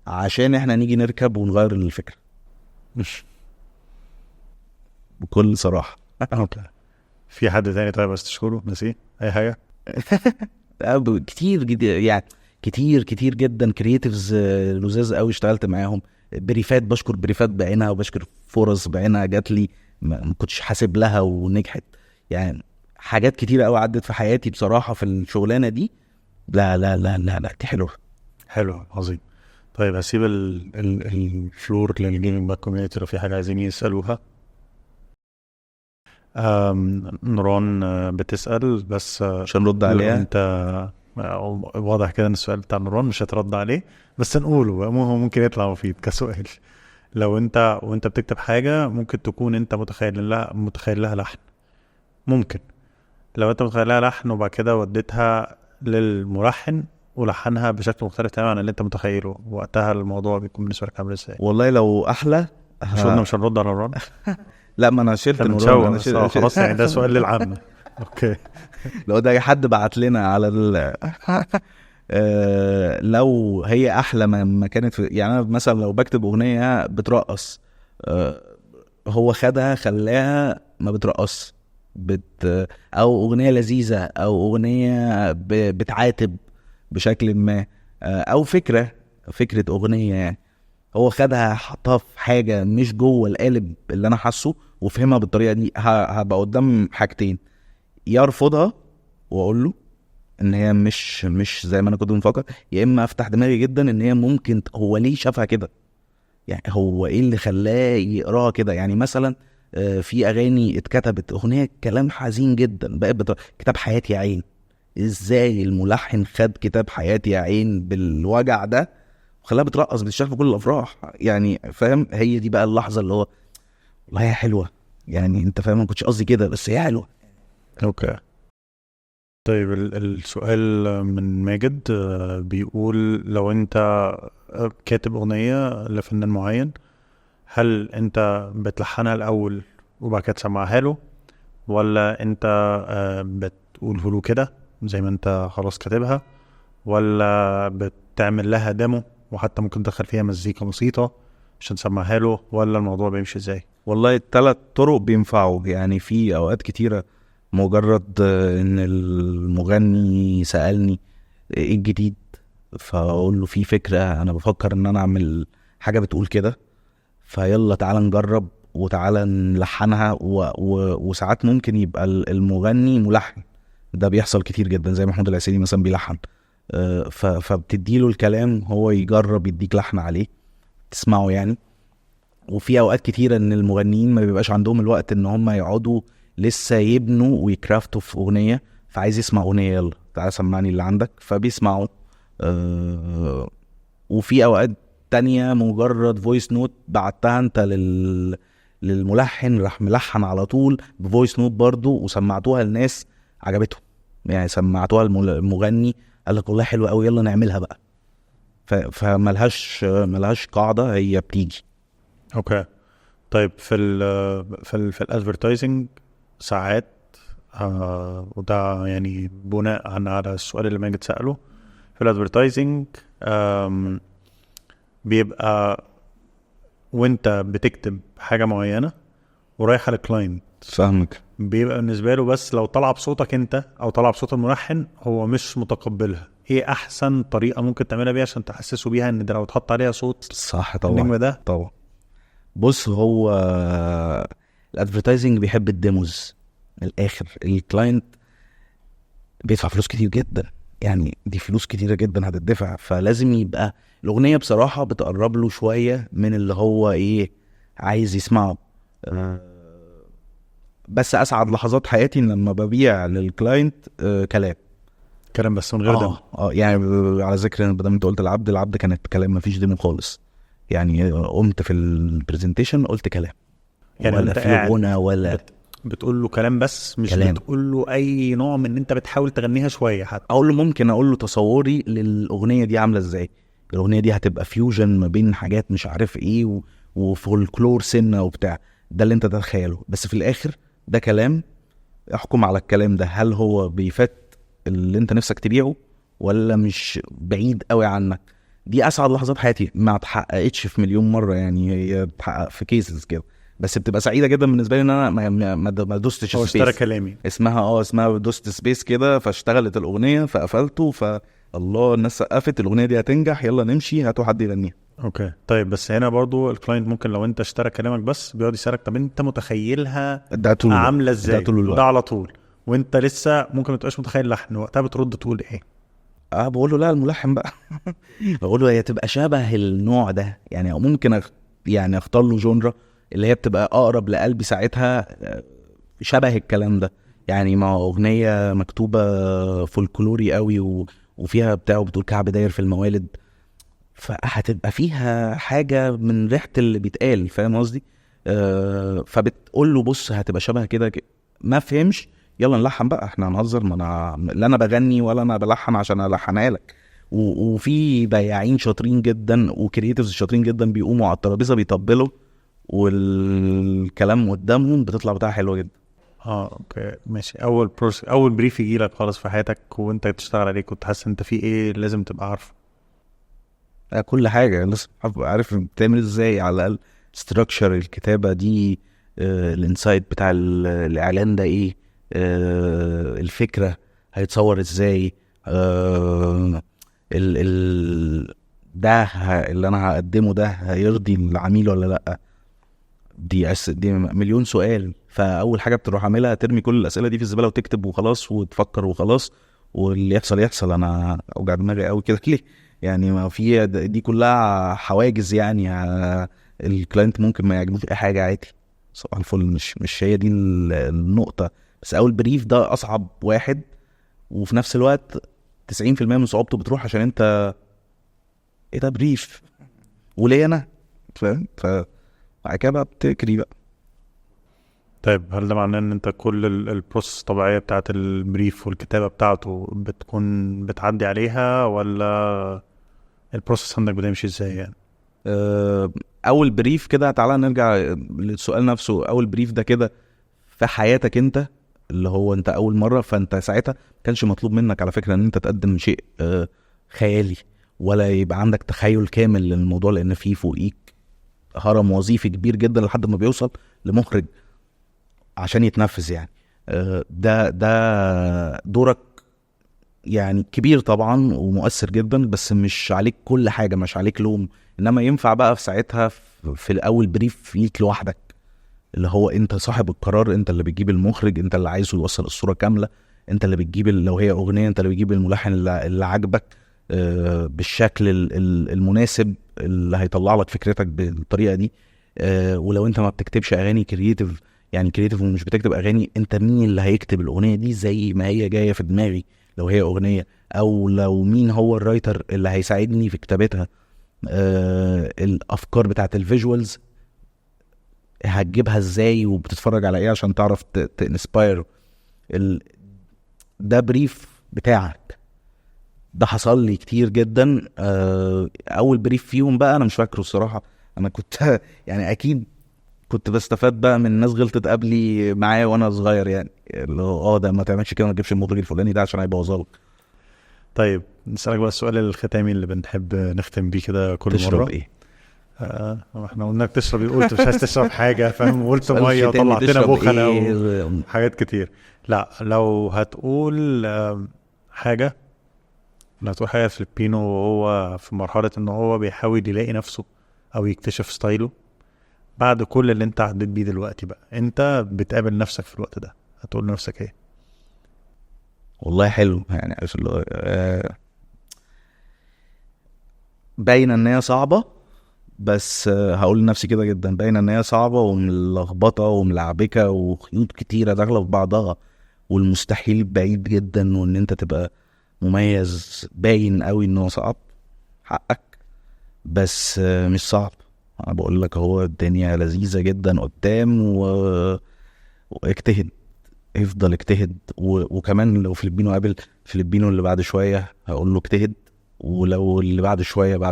عشان احنا نيجي نركب ونغير الفكره مش بكل صراحه. اوكي. في حد تاني طيب بس تشكره نسي اي حاجه؟ كتير جدا يعني، كتير جدا كرييتيفز لزاز قوي اشتغلت معاهم. بريفات، بشكر بريفات بعينها وبشكر فرص بعينها جات لي ما كنتش حاسب لها ونجحت. يعني حاجات كتيره قوي عدت في حياتي بصراحه في الشغلانه دي. لا لا لا لا لا دي حلوه. حلو عظيم. طيب هسيب الفلور للجيمنج باك كوميونتي لو في حاجه عايزين يسالوها. نوران بتسال بس عشان نرد لو عليها. انت واضح كده ان السؤال بتاع نوران مش هترد عليه بس نقوله هو ممكن يطلع مفيد كسؤال. لو انت وانت بتكتب حاجه ممكن تكون انت متخيل لها لحن، ممكن لو انت متخيل لها لحن وبعد كده وديتها للملحن ولحنها بشكل مختلف تماما عن اللي انت متخيله، وقتها الموضوع بيكون بالنسبه لك عامل ازاي؟ والله لو احلى مش قلنا مش هنرد على نوران؟ لا ما انا شلت احنا نوران، انا بنشوق خلاص يعني ده سؤال للعامه. اوكي. لو ده حد بعت لنا على لو هي احلى ما كانت يعني انا مثلا لو بكتب اغنيه بترقص، هو خلاها ما بترقص او اغنيه لذيذه او اغنيه بتعاتب بشكل ما، او فكره اغنيه يعني. هو خدها حطها في حاجه مش جوه القالب اللي انا حاسه وفهمها بالطريقه دي. هبقى قدام حاجتين، يرفضها واقول له ان هي مش زي ما انا كنت مفكر، يا اما افتح دماغي جدا ان هي ممكن هو ليه شافها كده، يعني هو ايه اللي خلاه يقراها كده. يعني مثلا في اغاني اتكتبت اغنيه كلام حزين جدا بقت كتاب حياتي يا عين، ازاي الملحن خد كتاب حياتي يا عين بالوجع ده وخلاها بترقص بتشتغل في كل الافراح يعني فاهم. هي دي بقى اللحظه اللي هو والله هي حلوه يعني انت فاهم ما كنتش قصدي كده بس هي حلوه. اوكي. طيب السؤال من ماجد بيقول لو انت كاتب اغنيه لفنان معين، هل انت بتلحنها الاول وبعد كده تسمعها له، ولا انت بتقوله له كده زي ما انت خلاص كاتبها، ولا بتعمل لها ديمو وحتى ممكن تدخل فيها مزيكا بسيطه عشان تسمعها له، ولا الموضوع بيمشي ازاي؟ والله الثلاث طرق بينفعوا يعني. في اوقات كتيره مجرد ان المغني سألني ايه الجديد فاقول له في فكره انا بفكر ان انا اعمل حاجه بتقول كده، فيلا تعالى نجرب وتعالى نلحنها وساعات ممكن يبقى المغني ملحن، ده بيحصل كتير جدا زي محمود العسيلي مثلا بيلحن، فبتديله الكلام هو يجرب يديك لحن عليه تسمعه يعني. وفي اوقات كتيره ان المغنيين ما بيبقاش عندهم الوقت ان هم يقعدوا لسه يبنوا ويكرافتوا في اغنيه، فعايز يسمع اغنيه يلا تعالى سمعني اللي عندك فبيسمعوا. وفي اوقات تانية مجرد فويس نوت بعتها انت للملحن راح ملحن على طول بفويس نوت برضو وسمعتوها للناس عجبتهم، يعني سمعتوها المغني قال لك والله حلوه قوي يلا نعملها بقى. فملهاش قاعده هي بتيجي. اوكي. طيب في الادفرتايزنج ساعات وده يعني بناء على السؤال اللي ماجد سأله، في الادفرتايزنج بيبقى وانت بتكتب حاجة معينة ورايحة للكلاينت فاهمك، بيبقى بالنسبة له بس لو طلع بصوتك انت او طلع بصوت الملحن هو مش متقبلها. ايه احسن طريقة ممكن تعملها بيها عشان تحسسه بيها ان ده لو تحط عليها صوت صح طبعا النجم ده؟ طبعا. بص هو الادفرتايزنج بيحب الديموز من الاخر. الكلاينت بيدفع فلوس كتير جدا يعني دي فلوس كتيرة جدا هتدفع، فلازم يبقى الأغنية بصراحة بتقرب له شوية من اللي هو إيه عايز يسمعه. بس أسعد لحظات حياتي لما ببيع للكلاينت كلام بس من غير دم. يعني على ذكر بدل ما انت قلت العبد كانت كلام مفيش ديمو خالص يعني. قمت في البرزنتيشن قلت كلام يعني ولا في غنى ولا بتقول له كلام بس مش كلام. بتقول له اي نوع من ان انت بتحاول تغنيها شويه حتى. ممكن اقول له تصوري للاغنيه دي عامله ازاي، الاغنيه دي هتبقى فيوجن ما بين حاجات مش عارف ايه وفولكلور سنه وبتاع، ده اللي انت تتخيله. بس في الاخر ده كلام، احكم على الكلام ده هل هو بيفت اللي انت نفسك تبيعه ولا مش بعيد قوي عنك. دي اسعد لحظات حياتي، ما اتحققتش في مليون مره يعني، هي بتحقق في كيسز كده، بس بتبقى سعيده جدا بالنسبه لي ان انا ما دوستش هو اشترى سبيس. كلامي. اسمها دوست سبيس كده، فاشتغلت الاغنيه فقفلته، فالله الناس سقفت الاغنيه دي هتنجح، يلا نمشي هاتوا حد يغنيها. اوكي طيب، بس هنا برضو الكلاينت ممكن لو انت اشترى كلامك بس بيقعد يسالك طب انت متخيلها ده طول الوقت، عامله ده ازاي، طول الوقت. وده على طول، وانت لسه ممكن ما تبقاش متخيل لحن، وقتها بترد تقول ايه؟ بقول له لا الملحن بقى. بقول له هي تبقى شبه النوع ده يعني، او ممكن يعني اختار له جونرا اللي هي بتبقى اقرب لقلبي ساعتها، شبه الكلام ده يعني. ما هو اغنيه مكتوبه فولكلوري قوي وفيها بتاع بتقول كعب داير في الموالد، فهتبقى فيها حاجه من ريحه اللي بيتقال، فاهم قصدي؟ فبتقول له بص هتبقى شبه كده ما فهمش يلا نلحن بقى، احنا هنهزر، ما انا لا انا بغني ولا انا بلحن عشان الحنها لك. وفي بياعين شاطرين جدا وكرييتيفز شاطرين جدا بيقوموا على الترابيزه بيطبلوا، والكلام قدامهم بتطلع بتاعها حلوه جدا. اوكي ماشي. اول بريف يجي لك خالص في حياتك وانت تشتغل عليه، كنت حاسس انت في ايه لازم تبقى عارفه؟ كل حاجه لازم عارف بتعمل ازاي، على الاقل ستراكشر الكتابه دي، الانسايت بتاع الاعلان ده ايه، الفكره هيتصور ازاي، ده اللي انا هقدمه ده هيرضي العميل ولا لا. دي مليون سؤال. فاول حاجه بتروح عاملها ترمي كل الاسئله دي في الزباله وتكتب وخلاص وتفكر وخلاص، واللي يحصل يحصل. انا اوجع دماغي قوي كده ليه يعني؟ ما في دي كلها حواجز يعني. الكلاينت ممكن ما يعجبوش اي حاجه عادي، صباح الفل. مش هي دي النقطه. بس اول بريف ده اصعب واحد، وفي نفس الوقت 90% من صعوبته بتروح عشان انت ايه ده بريف وليه انا فاهم. بعد كده بقى بتجري بقى. طيب هل ده معناه ان انت كل البروسس الطبيعيه بتاعه البريف والكتابه بتاعته بتكون بتعدي عليها، ولا البروسس عندك بتمشي ازاي يعني؟ اول بريف كده، تعالى نرجع للسؤال نفسه. اول بريف ده كده في حياتك انت، اللي هو انت اول مره، فانت ساعتها كانش مطلوب منك على فكره ان انت تقدم شيء خيالي، ولا يبقى عندك تخيل كامل للموضوع، لان فيه فوقيك هرم وظيفي كبير جدا لحد ما بيوصل لمخرج عشان يتنفذ يعني. ده دورك يعني كبير طبعا ومؤثر جدا، بس مش عليك كل حاجه، مش عليك لوم. انما ينفع بقى في ساعتها في الاول بريف ليك لوحدك، اللي هو انت صاحب القرار، انت اللي بتجيب المخرج، انت اللي عايزه يوصل الصوره كامله، انت اللي بتجيب لو هي اغنيه انت اللي بتجيب الملحن اللي عاجبك بالشكل المناسب اللي هيطلع لك فكرتك بالطريقه دي. ولو انت ما بتكتبش اغاني كرييتيف يعني كرييتيف ومش بتكتب اغاني، انت مين اللي هيكتب الاغنيه دي زي ما هي جايه في دماغي لو هي اغنيه، او لو مين هو الرايتر اللي هيساعدني في كتابتها. الافكار بتاعت الفيجوالز هتجيبها ازاي وبتتفرج على ايه عشان تعرف تنسباير. ده بريف بتاعك. ده حصل لي كتير جدا. اول بريف فيهم بقى انا مش فاكره الصراحه. انا كنت يعني اكيد كنت بستفاد بقى من ناس غلطت قبلي معايا وانا صغير يعني، اللي هو ده ما تعملش كده، ما تجيبش المخرج الفلاني ده عشان هيبوظها لك. طيب نسألك بقى السؤال الختامي اللي بنحب نختم بيه كده كل تشرب مرة. ايه؟ احنا قلنا تشرب ايه؟ قلت مش عايز تشرب حاجة، فاهم؟ قلت سؤال مية ختامي، وطلعتنا تشرب بوخلة ايه؟ وحاجات كتير. لا لو هتقول حاجة، لو هتقول حاجة فيلبينو وهو في مرحلة ان هو بيحاول يلاقي نفسه او يكتشف ستايله بعد كل اللي انت عديت بيه دلوقتي، بقى انت بتقابل نفسك في الوقت ده هتقول لنفسك ايه؟ والله حلو يعني، عارف اللي هو باينه ان هي صعبه، بس هقول لنفسي كده جدا، باينه ان هي صعبه وملخبطه وملعبكه وخيوط كتيره داخله في بعضها، والمستحيل بعيد جدا، وان انت تبقى مميز باين قوي انه صعب. حقك، بس مش صعب. انا بقول لك هو الدنيا لذيذه جدا قدام واجتهد، افضل اجتهد. وكمان لو فيلبينو قابل فيلبينو اللي بعد شويه هقول له اجتهد، ولو اللي بعد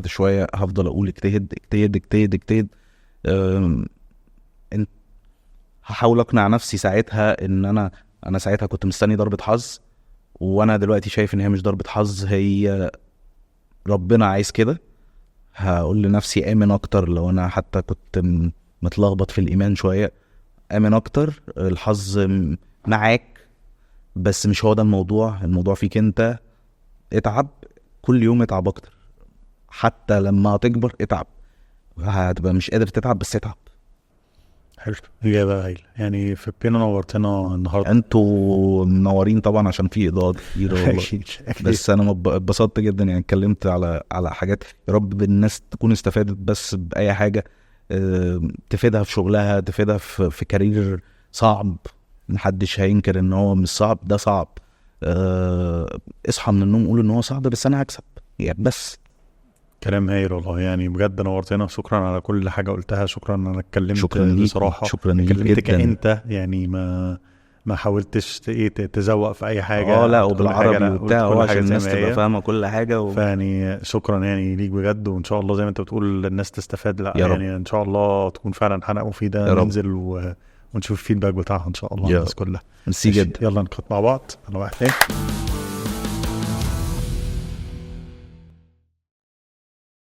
شويه هفضل اقول اجتهد اجتهد اجتهد اجتهد. هحاول اقنع نفسي ساعتها ان انا ساعتها كنت مستني ضربة حظ، وانا دلوقتي شايف ان هي مش ضربة حظ، هي ربنا عايز كده. هقول لنفسي امن اكتر، لو انا حتى كنت متلخبط في الايمان شوية، امن اكتر، الحظ معاك بس مش هو ده الموضوع فيك انت. اتعب كل يوم، اتعب اكتر، حتى لما تكبر اتعب، هتبقى مش قادر تتعب بس اتعب. حلو، اجابه هايله يعني. في بينا نورتنا النهارده. انتوا منورين طبعا عشان في اضاءة كتير والله. اكيد أكيد. بس انا اتبسطت جدا يعني، اتكلمت على حاجات يا رب الناس تكون استفادت بس باي حاجه تفيدها في شغلها، تفيدها في كارير صعب. محدش هينكر ان هو مش صعب، ده صعب. اصحى من النوم قول ان هو صعب بس انا هكسب يعني. بس كلام هايل والله يعني، بجد نورتنا. شكرا على كل حاجه قلتها، شكرا ان انا اتكلمت شكرا ليك، بصراحه. شكرا ليك اتكلمت جدا. كأنت يعني، ما حاولتش تزوق في اي حاجه. لا أو تقول حاجة، وبالعربي لا، قلت وبتاع، كل عشان حاجه زي الناس ما تبقى هي. فاهمه كل حاجه فيعني شكرا يعني ليك بجد، وان شاء الله زي ما انت بتقول الناس تستفاد. لا يا رب. يعني ان شاء الله تكون فعلا حلقه مفيده، يا رب. ننزل ونشوف الفيدباك بتاعها ان شاء الله يا الناس رب. كلها. ميرسي جدا. يلا نقط مع بعض على واحد تاني.